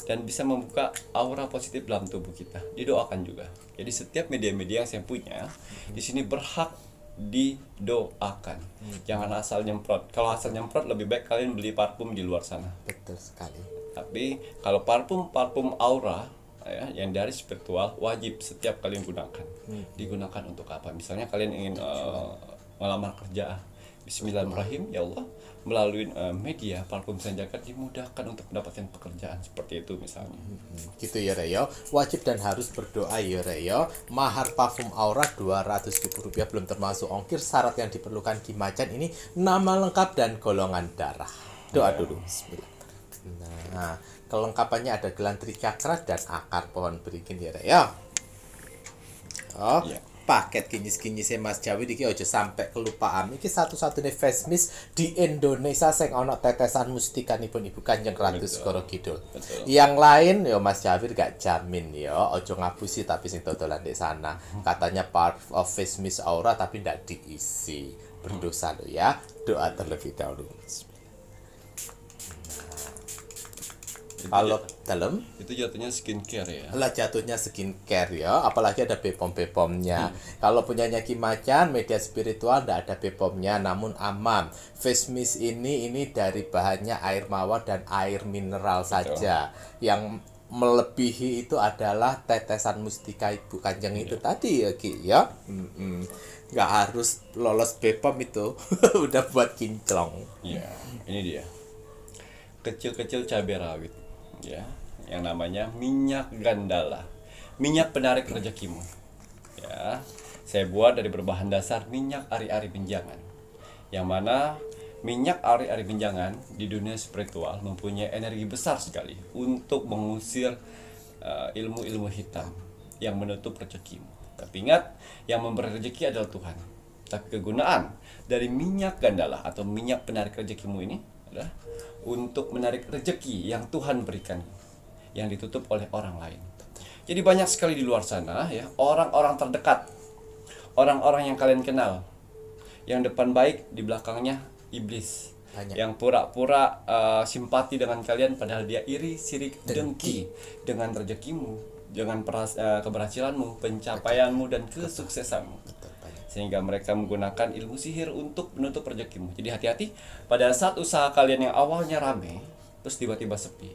dan bisa membuka aura positif dalam tubuh kita. Didoakan juga. Jadi setiap media-media yang saya punya di sini berhak didoakan. Jangan asal nyemprot. Kalau asal nyemprot lebih baik kalian beli parfum di luar sana. Betul sekali. Tapi kalau parfum aura ya, yang dari spiritual wajib setiap kalian gunakan. Digunakan untuk apa? Misalnya kalian ingin melamar kerja. Bismillahirrahmanirrahim, ya Allah, melalui media parfum Sang Jagat dimudahkan untuk mendapatkan pekerjaan seperti itu misalnya. Gitu ya Reyo. Wajib dan harus berdoa ya Reyo. Mahar parfum aura Rp200.000 belum termasuk ongkir. Syarat yang diperlukan Kimacan ini nama lengkap dan golongan darah. Doa dulu. Bismillah. Nah, kelengkapannya ada gelang tricakra dan akar pohon beringin ya Reyo. Oh, Iya. paket kinyis-kinyisnya Mas Jawi iki aja sampai kelupaan. Iki satu-satunya face mist di Indonesia sing ana tetesan mustikanipun Ibu Kanjeng Ratu Segara Kidul. Betul. Yang lain ya Mas Jawi gak jamin ya, aja ngapusi tapi sing dodolan di sana. Katanya part of face mist aura tapi ndak diisi. Berdosa lo ya. Doa terlebih dahulu. Kalau dalam Itu jatuhnya skincare ya. lah jatuhnya skincare ya, apalagi ada Bepom-Bepomnya. Kalau punyanya Kimacan media spiritual ndak ada Bepomnya, namun aman. Face mist ini dari bahannya air mawar dan air mineral saja. Yang melebihi itu adalah tetesan mustika Ibu Kanjeng itu tadi ya Ki ya. Nggak harus lolos Bepom itu. Udah buat kinclong. Iya, ini dia. Kecil-kecil cabai rawit. Ya, yang namanya minyak gandala. Minyak penarik rezekimu. Ya, saya buat dari berbahan dasar minyak ari-ari benjangan. Yang mana minyak ari-ari benjangan di dunia spiritual mempunyai energi besar sekali untuk mengusir ilmu-ilmu hitam yang menutup rezekimu. Tapi ingat, yang memberi rezeki adalah Tuhan. Tapi kegunaan dari minyak gandala atau minyak penarik rezekimu ini adalah untuk menarik rezeki yang Tuhan berikan, yang ditutup oleh orang lain. Jadi banyak sekali di luar sana ya, orang-orang terdekat, orang-orang yang kalian kenal, yang depan baik, di belakangnya iblis. Banyak. Yang pura-pura simpati dengan kalian padahal dia iri, sirik, dengki dengan rezekimu, dengan keberhasilanmu, pencapaianmu dan kesuksesanmu. Sehingga mereka menggunakan ilmu sihir untuk menutup rezekimu. Jadi hati-hati pada saat usaha kalian yang awalnya rame terus tiba-tiba sepi.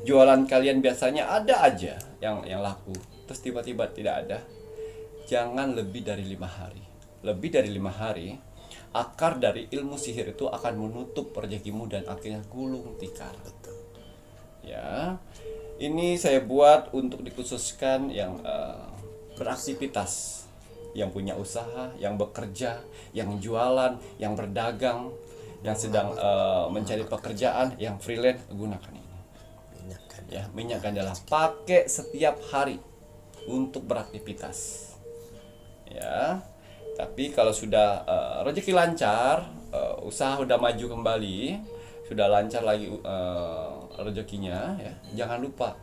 Jualan kalian biasanya ada aja yang laku, terus tiba-tiba tidak ada. Jangan lebih dari 5 hari. Lebih dari 5 hari, akar dari ilmu sihir itu akan menutup rezekimu dan akhirnya gulung tikar. Ya. Ini saya buat untuk dikhususkan yang beraktivitas, yang punya usaha, yang bekerja, yang jualan, yang berdagang, yang sedang mencari pekerjaan, yang freelance, gunakan ini. Ya, minyak gandala pakai setiap hari untuk beraktivitas. Ya. Tapi kalau sudah rezeki lancar, usaha udah maju kembali, sudah lancar lagi rezekinya, ya, jangan lupa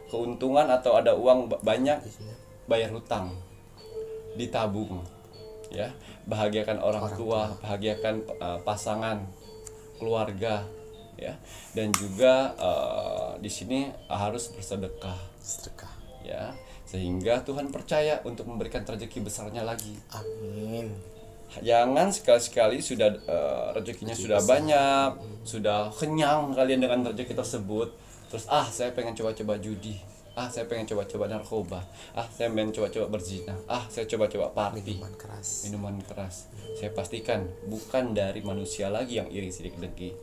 keuntungan atau ada uang banyak, bayar hutang, ditabung, ya, bahagiakan orang tua, bahagiakan pasangan, keluarga, ya, dan juga di sini harus bersedekah, ya, sehingga Tuhan percaya untuk memberikan rezeki besarnya lagi. Amin. Jangan sekali-sekali sudah rezekinya sudah banyak, sudah kenyang kalian dengan rezeki tersebut, terus saya pengen coba-coba judi, saya pengen coba-coba narkoba, saya pengen coba-coba berzina, saya coba-coba party, minuman keras. Saya pastikan bukan dari manusia lagi yang iri sirik dengki.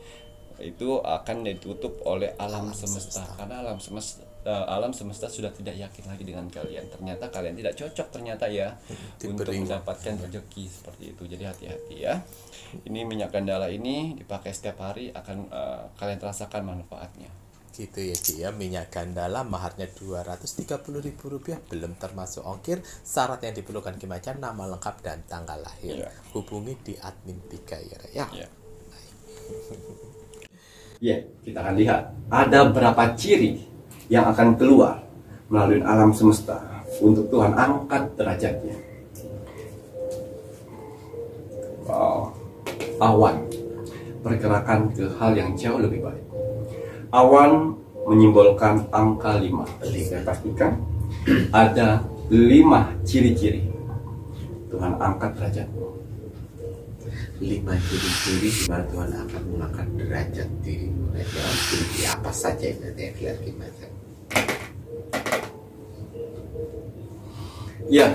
Itu akan ditutup oleh alam semesta. Karena alam semesta sudah tidak yakin lagi dengan kalian. Ternyata kalian tidak cocok ternyata ya untuk mendapatkan rezeki seperti itu. Jadi hati-hati ya. Ini minyak gandala ini dipakai setiap hari akan kalian rasakan manfaatnya. Gitu ya Ki ya, minyak gandala maharnya Rp230.000, belum termasuk ongkir. Syarat yang diperlukan Ki Macan, nama lengkap dan tanggal lahir. Hubungi di admin 3 ya. Ya, kita akan lihat ada berapa ciri yang akan keluar melalui alam semesta untuk Tuhan angkat derajatnya. Awan, pergerakan ke hal yang jauh lebih baik. Awan menyimbolkan angka 5. Saya pastikan ada 5 ciri-ciri Tuhan angkat derajatmu. 5 ciri-ciri di mana Tuhan akan mengangkat derajat dirimu. Ciri apa saja yang nanti lihat gimana? Ya,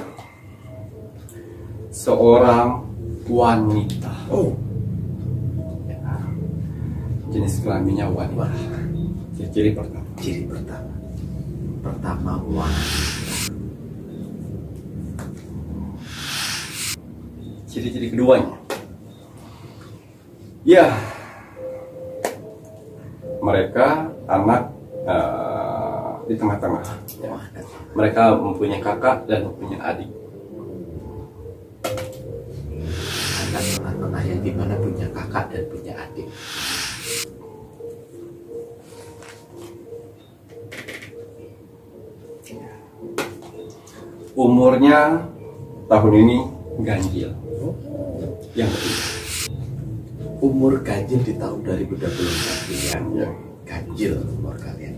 seorang wanita. Ya. Jenis kelaminnya wanita. Ciri pertama. Ciri pertama wanita. Ciri-ciri keduanya. Ya, mereka anak di tengah-tengah. Ya. Mereka mempunyai kakak dan mempunyai adik. Anak tengah-tengah yang dimana punya kakak dan punya adik. Umurnya tahun ini ganjil. Yang ketiga. Umur ganjil di tahun 2024 ya. Ganjil umur kalian.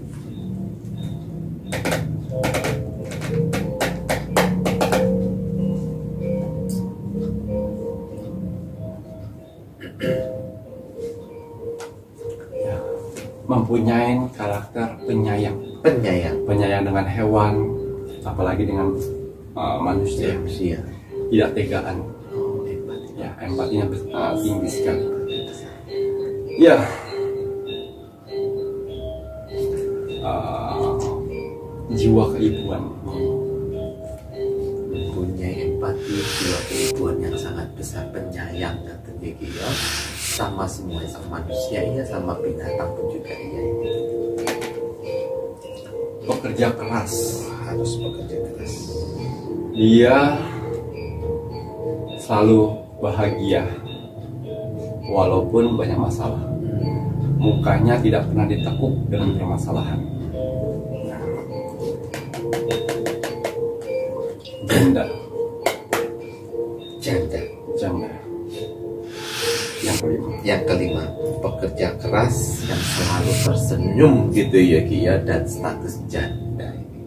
Ya, mempunyai karakter penyayang dengan hewan, apalagi dengan manusia. Tidak tegaan. Ya, empatinya tinggi sekali. Ya, jiwa keibuan. Mempunyai empati, jiwa keibuan yang sangat besar, penyayang dan tenggih sama semua, sama manusia iya, sama binatang pun juga iya. Pekerja keras. Harus bekerja keras. Dia selalu bahagia walaupun banyak masalah. Mukanya tidak pernah ditekuk dengan permasalahan. Janda. Yang kelima, pekerja keras yang selalu tersenyum gitu ya Ki ya, dan status janda ini.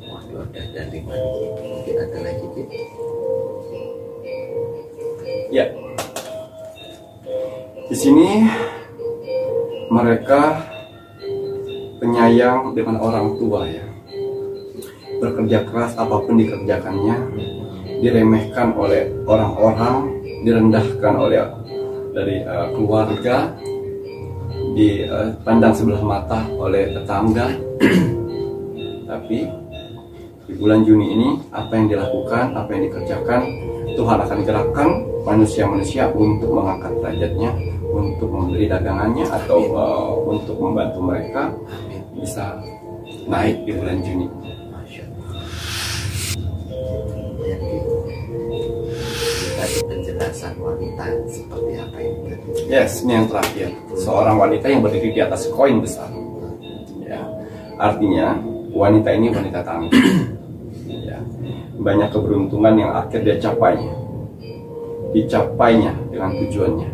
Waduh, ada 5. Mungkin ada lagi Ki. Ya. Di sini mereka penyayang dengan orang tua ya. Bekerja keras apapun dikerjakannya, diremehkan oleh orang-orang, direndahkan oleh dari keluarga, dipandang sebelah mata oleh tetangga. Tapi di bulan Juni ini apa yang dilakukan, apa yang dikerjakan, Tuhan akan gerakkan manusia-manusia untuk mengangkat derajatnya, untuk membeli dagangannya atau untuk membantu mereka bisa naik di bulan Juni. Tadi penjelasan wanita seperti apa ini? Yes, ini yang terakhir. Seorang wanita yang berdiri di atas koin besar. Ya, artinya wanita ini wanita tangguh. Ya. Banyak keberuntungan yang akhir dia dicapainya dengan tujuannya,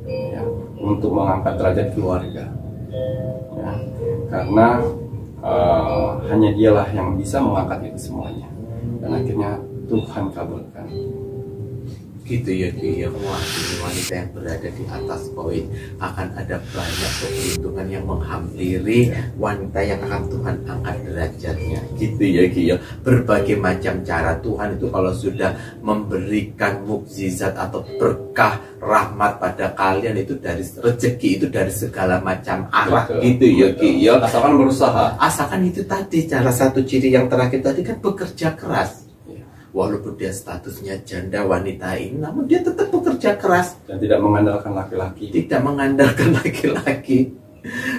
ya, untuk mengangkat derajat keluarga. Ya. Karena hanya dialah yang bisa mengangkat itu semuanya, dan akhirnya Tuhan kabulkan. Gitu ya Ki, ya. Wah, ini wanita yang berada di atas poin, akan ada banyak keberuntungan yang menghampiri wanita yang akan Tuhan angkat derajatnya. Gitu ya Ki, ya. Berbagai macam cara Tuhan itu kalau sudah memberikan mukjizat atau berkah rahmat pada kalian, itu dari rezeki, itu dari segala macam arah. Betul, gitu ya Ki, ya. Asalkan berusaha. Asalkan itu tadi, salah satu ciri yang terakhir tadi kan bekerja keras. Walaupun dia statusnya janda wanita ini, namun dia tetap bekerja keras dan tidak mengandalkan laki-laki. Tidak mengandalkan laki-laki.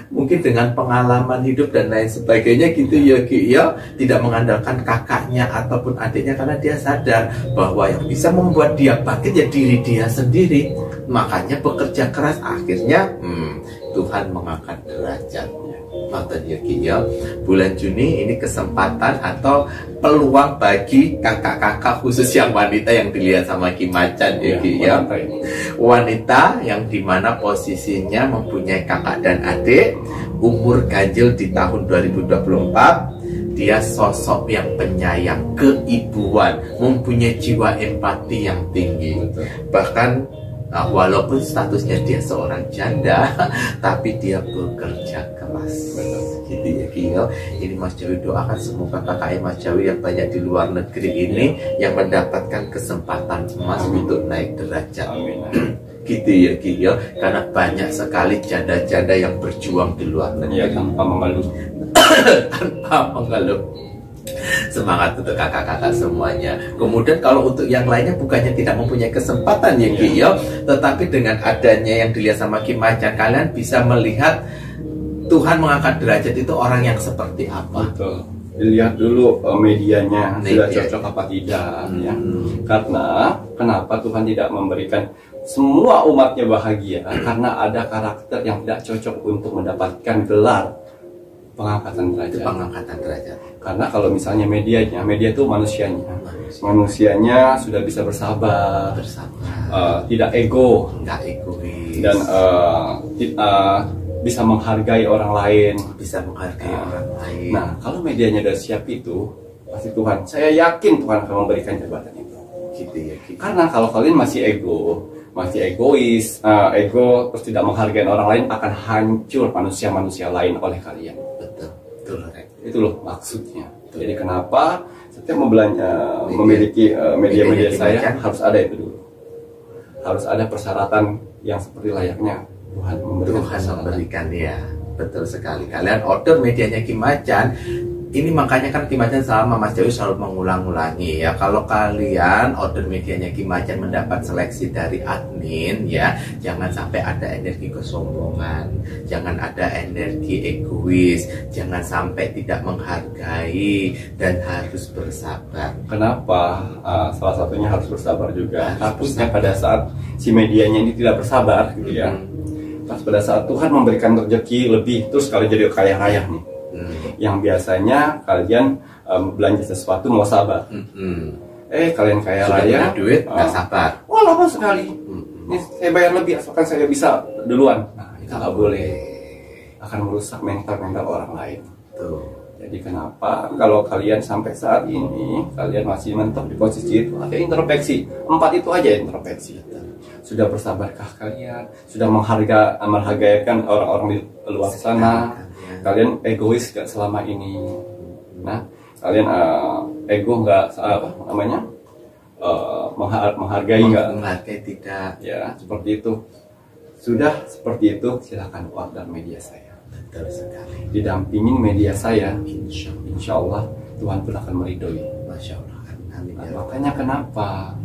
Mungkin dengan pengalaman hidup dan lain sebagainya gitu ya Ki, ya. Tidak mengandalkan kakaknya ataupun adiknya, karena dia sadar bahwa yang bisa membuat dia bangkit ya diri dia sendiri. Makanya bekerja keras, akhirnya Tuhan mengangkat derajatnya. Makanya Ki, ya, bulan Juni ini kesempatan atau peluang bagi kakak-kakak khusus yang wanita yang dilihat sama Ki Macan ya Ki, ya. Wanita yang dimana posisinya mempunyai kakak dan adik, umur ganjil di tahun 2024. Dia sosok yang penyayang, keibuan, mempunyai jiwa empati yang tinggi. Bahkan walaupun statusnya dia seorang janda, tapi dia bekerja keras. Gitu ya Ki, ya. Ini Mas Jawi doakan semoga kakak Mas Jawi yang banyak di luar negeri ini yang mendapatkan kesempatan emas untuk naik derajat. Amin. Gitu ya Ki, ya. Karena banyak sekali janda-janda yang berjuang di luar negeri, ya, tanpa mengeluh. tanpa mengeluh. Semangat untuk kakak-kakak semuanya. Kemudian kalau untuk yang lainnya bukannya tidak mempunyai kesempatan ya Ki, ya, tetapi dengan adanya yang dilihat sama Ki Macan, kalian bisa melihat Tuhan mengangkat derajat itu orang yang seperti apa. Betul. Dilihat dulu medianya sudah cocok apa tidak, ya. Karena kenapa Tuhan tidak memberikan semua umatnya bahagia? Karena ada karakter yang tidak cocok untuk mendapatkan gelar pengangkatan derajat. Pengangkatan derajat. Karena kalau misalnya media itu manusianya sudah bisa bersabar, tidak ego, nggak egois, dan bisa menghargai orang lain. Orang lain. Nah, kalau medianya sudah siap itu, pasti Tuhan, saya yakin Tuhan akan memberikan jabatan itu. Gitu ya Ki. Karena kalau kalian masih egois, terus tidak menghargai orang lain, akan hancur manusia-manusia lain oleh kalian. Betul. Itu loh maksudnya. Jadi kenapa setiap memiliki media saya harus ada itu dulu. Harus ada persyaratan yang seperti layaknya Tuhan memberikan ya. Betul sekali. Kalian order medianya Ki Macan. Ini makanya kan Ki Macan sama Mas Jawi selalu mengulang-ulangi ya. Kalau kalian order medianya Ki Macan mendapat seleksi dari admin ya, jangan sampai ada energi kesombongan, jangan ada energi egois, jangan sampai tidak menghargai, dan harus bersabar. Kenapa? Salah satunya harus bersabar juga. Takutnya pada saat si medianya ini tidak bersabar gitu ya. Pas pada saat Tuhan memberikan rezeki lebih, terus kalian jadi kaya raya nih. Yang biasanya kalian belanja sesuatu mau sabar. Kalian kaya raya, duit nggak sabar. Wah, lama sekali. Ini saya bayar lebih asalkan saya bisa duluan. Nah, itu nggak boleh. Akan merusak mental orang lain. Tuh. Jadi kenapa kalau kalian sampai saat ini kalian masih mentok di posisi itu? Ada introspeksi. 4 itu aja introspeksi. Sudah bersabarkah kalian? Sudah menghargaikan orang-orang di luar sana? Kalian egois gak selama ini? Nah, kalian ego nggak menghargai nggak? Menghargai tidak. Ya, seperti itu. Sudah seperti itu, silakan order media saya. Betul sekali. Didampingin media saya, Insya Allah Tuhan pun akan meridhoi. Masya Allah. Amin. Nah, makanya kenapa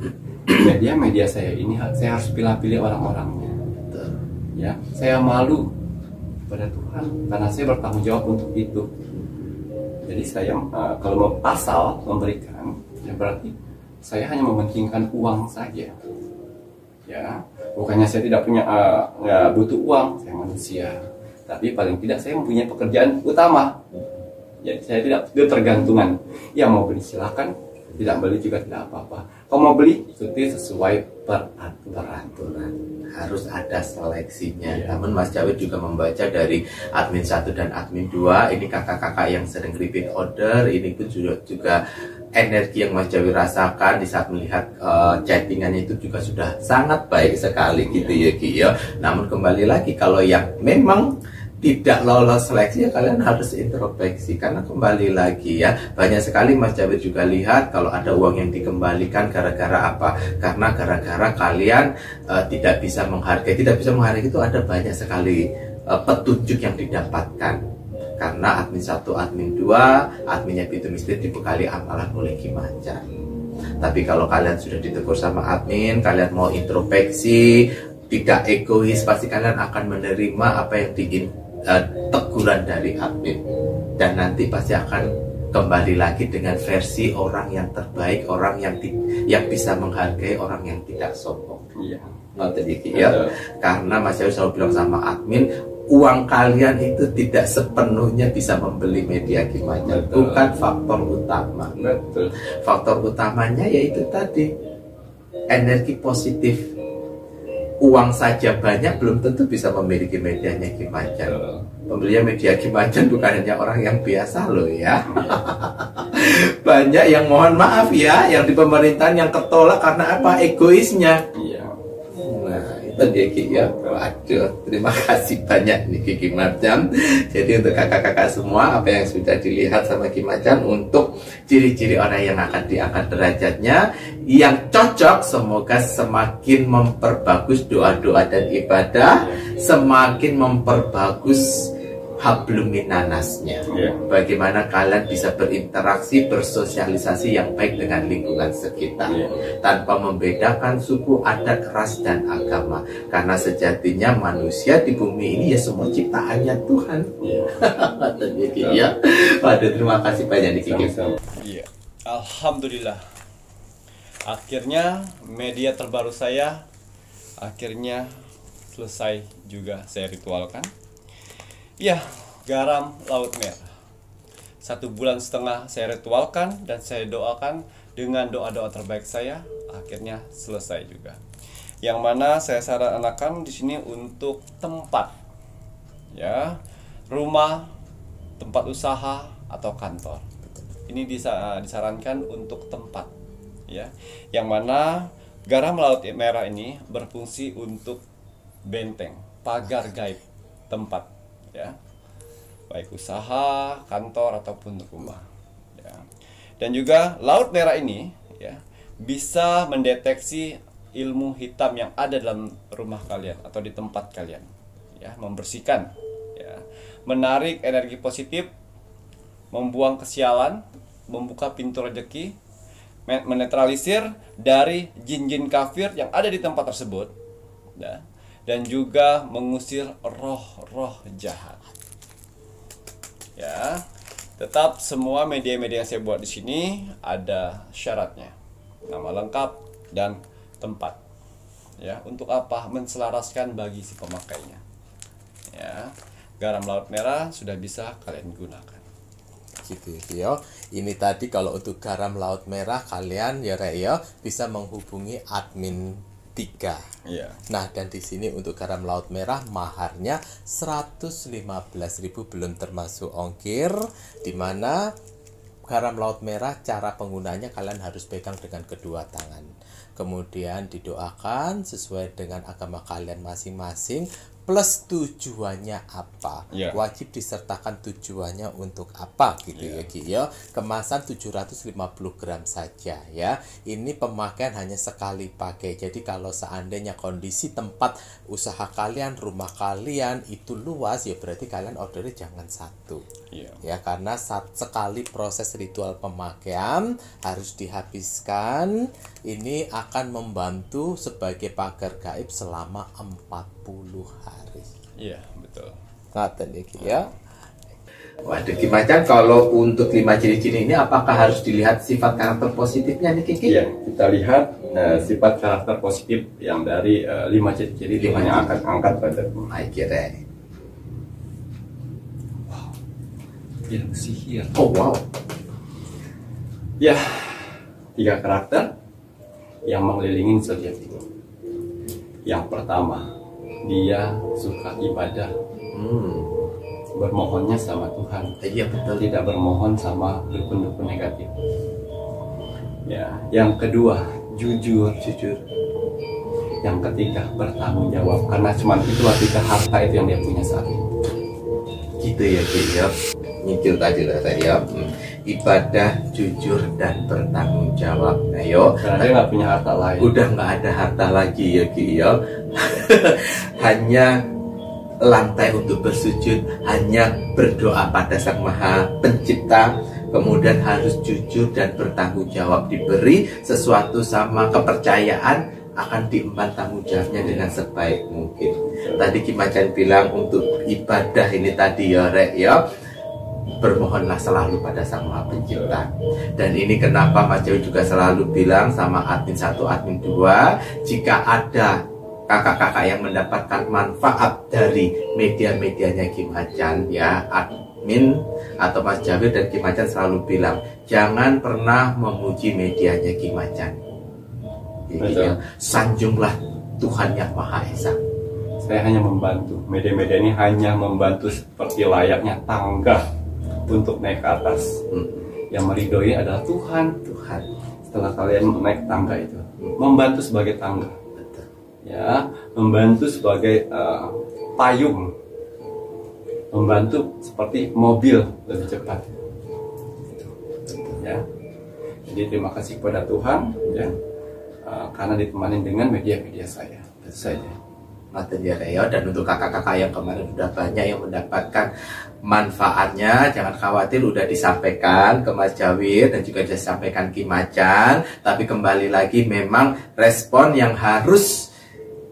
media saya ini saya harus pilih-pilih orang-orangnya. Ya, saya malu pada Tuhan karena saya bertanggung jawab untuk itu. Jadi saya kalau mau asal memberikan, ya berarti saya hanya mementingkan uang saja. Ya, bukannya saya tidak punya nggak butuh uang, saya manusia. Tapi paling tidak saya mempunyai pekerjaan utama. Jadi saya tidak ketergantungan. Ya mau beli silakan, tidak beli juga tidak apa-apa. Kalau mau beli ikuti sesuai peraturan. Harus ada seleksinya. Namun Mas Jawid juga membaca dari admin 1 dan admin 2. Ini kakak-kakak yang sering repeat order. Ini pun juga energi yang Mas Jawid rasakan di saat melihat chattingannya itu juga sudah sangat baik sekali gitu ya Ki ya. Namun kembali lagi, kalau yang memang tidak lolos seleksi ya kalian harus introspeksi, karena kembali lagi ya, banyak sekali Mas Jawid juga lihat kalau ada uang yang dikembalikan gara-gara apa? Karena gara-gara kalian tidak bisa menghargai. Tidak bisa menghargai itu ada banyak sekali petunjuk yang didapatkan. Karena admin 1, admin 2, adminnya Pintu Misteri dibekali amalan oleh Ki Macan. Tapi kalau kalian sudah ditegur sama admin, kalian mau introspeksi, tidak egois, pasti kalian akan menerima apa yang teguran dari admin, dan nanti pasti akan kembali lagi dengan versi orang yang terbaik, orang yang bisa menghargai, orang yang tidak sombong. Iya. Ya. Karena Mas Jawid selalu bilang sama admin, uang kalian itu tidak sepenuhnya bisa membeli media Ki Macan. Bukan faktor utama. Betul. Faktor utamanya yaitu tadi energi positif. Uang saja banyak belum tentu bisa memiliki medianya Ki Macan. Pembelinya media Ki Macan bukan hanya orang yang biasa loh ya. Banyak yang mohon maaf ya, yang di pemerintahan yang ketolak karena apa? Egoisnya. Iya. Nah, itu dia Ki ya. Waduh, terima kasih banyak nih Ki Macan. Jadi untuk kakak-kakak semua, apa yang sudah dilihat sama Ki Macan untuk ciri-ciri orang yang akan diangkat derajatnya, yang cocok, semoga semakin memperbagus doa-doa dan ibadah, semakin memperbagus hablum minanasnya. Bagaimana kalian bisa berinteraksi, bersosialisasi yang baik dengan lingkungan sekitar, tanpa membedakan suku, adat, ras, dan agama. Karena sejatinya manusia di bumi ini ya semua ciptaannya Tuhan. Ya. Waduh, terima kasih banyak nih Kiki. Iya. Alhamdulillah. Akhirnya media terbaru saya akhirnya selesai juga saya ritualkan. Ya, garam laut merah. 1,5 bulan saya ritualkan dan saya doakan dengan doa-doa terbaik saya, akhirnya selesai juga. Yang mana saya sarankan di sini untuk tempat, ya, rumah, tempat usaha atau kantor. Ini disarankan untuk tempat, ya. Yang mana garam laut merah ini berfungsi untuk benteng, pagar gaib tempat, ya, baik usaha, kantor ataupun rumah, ya. Dan juga laut merah ini, ya, bisa mendeteksi ilmu hitam yang ada dalam rumah kalian atau di tempat kalian, ya, membersihkan, ya, menarik energi positif, membuang kesialan, membuka pintu rezeki, menetralisir dari jin-jin kafir yang ada di tempat tersebut, ya, dan juga mengusir roh-roh jahat. Ya, tetap semua media-media yang saya buat di sini ada syaratnya, nama lengkap dan tempat. Ya, untuk apa? Menselaraskan bagi si pemakainya. Ya, garam laut merah sudah bisa kalian gunakan. Gitu ya. Ini tadi kalau untuk garam laut merah kalian ya bisa menghubungi admin 3. Iya. Nah, dan di sini untuk garam laut merah maharnya 115.000 belum termasuk ongkir, dimana garam laut merah cara penggunanya kalian harus pegang dengan kedua tangan. Kemudian didoakan sesuai dengan agama kalian masing-masing, plus tujuannya apa. Wajib disertakan tujuannya untuk apa gitu ya Ki ya. Kemasan 750 gram saja ya. Ini pemakaian hanya sekali pakai. Jadi kalau seandainya kondisi tempat usaha kalian, rumah kalian itu luas, ya berarti kalian ordernya jangan satu. Ya, karena sekali proses ritual pemakaian harus dihabiskan. Ini akan membantu sebagai pagar gaib selama 40 hari. Iya, betul. Ngaten iki ya. Waduh, Ki Macan, kalau untuk 5 ciri-ciri ini apakah harus dilihat sifat karakter positifnya nih Kiki? Iya, kita lihat sifat karakter positif yang dari 5 ciri-ciri yang akan angkat pada Kira. ilmu sihir. Oh wow. Ya, 3 karakter yang mengelilingi zodiak ini. Yang pertama, dia suka ibadah. Bermohonnya sama Tuhan. Iya betul. Tidak bermohon sama dukun-dukun negatif. Ya, yang kedua, jujur. Yang ketiga, bertanggung jawab. Karena cuma itu artinya harta itu yang dia punya saat ini. Gitu ya Ki ya. Nyicil tadi lah saya ya. Ibadah, jujur dan bertanggung jawab. Ayo. Karena dia nggak punya harta lain. Udah nggak ada harta lagi ya Ki ya. Hanya lantai untuk bersujud, hanya berdoa pada Sang Maha Pencipta. Kemudian harus jujur dan bertanggung jawab. Diberi sesuatu sama kepercayaan, akan diemban tanggung jawabnya dengan sebaik mungkin. Tadi Ki Macan bilang untuk ibadah ini tadi ya Rek ya, bermohonlah selalu pada Sang Maha Pencipta. Dan ini kenapa Mas Jawi juga selalu bilang sama admin 1, admin 2, jika ada kakak-kakak yang mendapatkan manfaat dari media-medianya Ki Macan ya, admin atau Mas Jawi dan Ki Macan selalu bilang jangan pernah memuji medianya Ki Macan. Ya, sanjunglah Tuhan yang Maha Esa. Saya hanya membantu. Media-media ini hanya membantu seperti layaknya tangga untuk naik ke atas. Yang meridoi adalah Tuhan. Setelah kalian naik tangga itu, membantu sebagai tangga. Ya, membantu sebagai payung, membantu seperti mobil lebih cepat. Ya, jadi terima kasih kepada Tuhan ya, karena ditemani dengan media-media saya. Itu saja. Dan untuk kakak-kakak yang kemarin sudah banyak yang mendapatkan manfaatnya, jangan khawatir, udah disampaikan ke Mas Jawir dan juga disampaikan Ki Macan. Tapi kembali lagi memang respon yang harus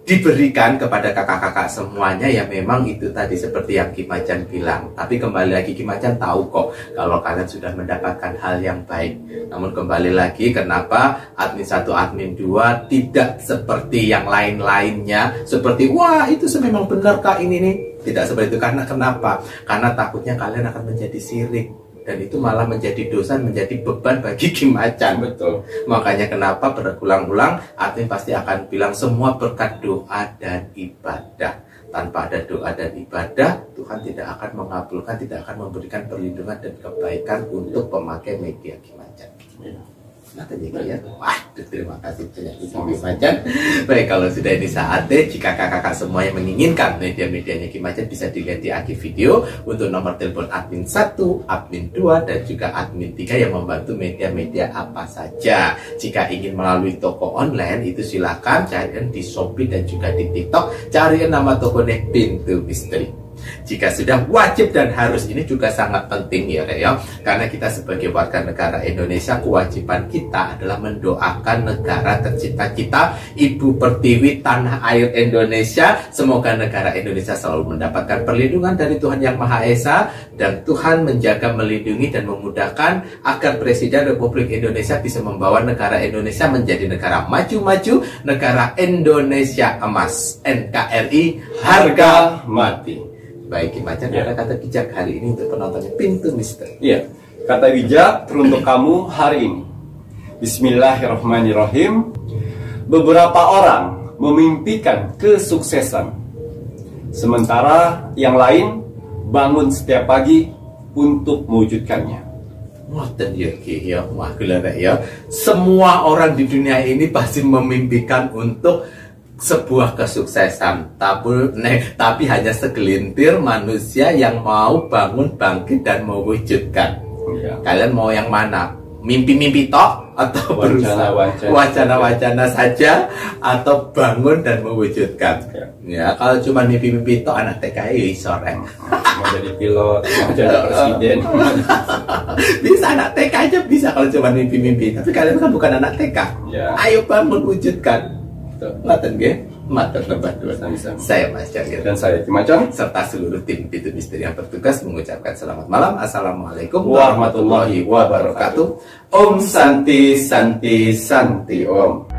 diberikan kepada kakak-kakak semuanya ya memang itu tadi seperti yang Ki Macan bilang. Tapi kembali lagi Ki Macan tahu kok kalau kalian sudah mendapatkan hal yang baik. Namun kembali lagi kenapa admin 1, admin 2 tidak seperti yang lain-lainnya, seperti wah itu memang benar Kak ini nih. Tidak seperti itu. Karena kenapa? Karena takutnya kalian akan menjadi sirik. Dan itu malah menjadi dosa, menjadi beban bagi Ki Macan. Betul. Makanya kenapa berulang-ulang admin pasti akan bilang semua berkat doa dan ibadah. Tanpa ada doa dan ibadah, Tuhan tidak akan mengabulkan, tidak akan memberikan perlindungan dan kebaikan untuk pemakai media Ki Macan. Nah, ya. Wah, terima kasih banyak Ki Macan. Baik, kalau sudah ini saatnya, jika kakak-kakak semua yang menginginkan media-medianya Ki Macan bisa dilihat di akhir video untuk nomor telepon admin 1, admin 2 dan juga admin 3 yang membantu media-media apa saja. Jika ingin melalui toko online itu silakan carikan di Shopee dan juga di TikTok, carikan nama tokonya Pintu Misteri. Jika sudah wajib dan harus, ini juga sangat penting ya karena kita sebagai warga negara Indonesia, kewajiban kita adalah mendoakan negara tercinta kita, Ibu Pertiwi tanah air Indonesia. Semoga negara Indonesia selalu mendapatkan perlindungan dari Tuhan Yang Maha Esa, dan Tuhan menjaga, melindungi dan memudahkan agar Presiden Republik Indonesia bisa membawa negara Indonesia menjadi negara maju-maju, negara Indonesia emas, NKRI harga mati. Baik Ki Macan, ada kata bijak hari ini untuk penontonnya Pintu Misteri. Iya, kata bijak teruntuk kamu hari ini. Bismillahirrahmanirrahim. Beberapa orang memimpikan kesuksesan, sementara yang lain bangun setiap pagi untuk mewujudkannya. Wah, dan ya, wah ya. Semua orang di dunia ini pasti memimpikan untuk sebuah kesuksesan, tapi hanya segelintir manusia yang mau bangun, bangkit dan mewujudkan. Kalian mau yang mana? Mimpi-mimpi tok atau wacana-wacana saja, atau bangun dan mewujudkan? Ya, kalau cuma mimpi-mimpi tok anak TK sore. Mau jadi pilot, mau jadi presiden. Bisa anak TK aja bisa kalau cuma mimpi-mimpi. Tapi kalian kan bukan anak TK. Ayo bangun, wujudkan. Maten ge, maten lebat dua. Saya Mas Jawir dan saya Ki Macan serta seluruh tim Pintu Misteri yang bertugas mengucapkan selamat malam. Assalamualaikum warahmatullahi wabarakatuh. Om Santi Santi Santi Om.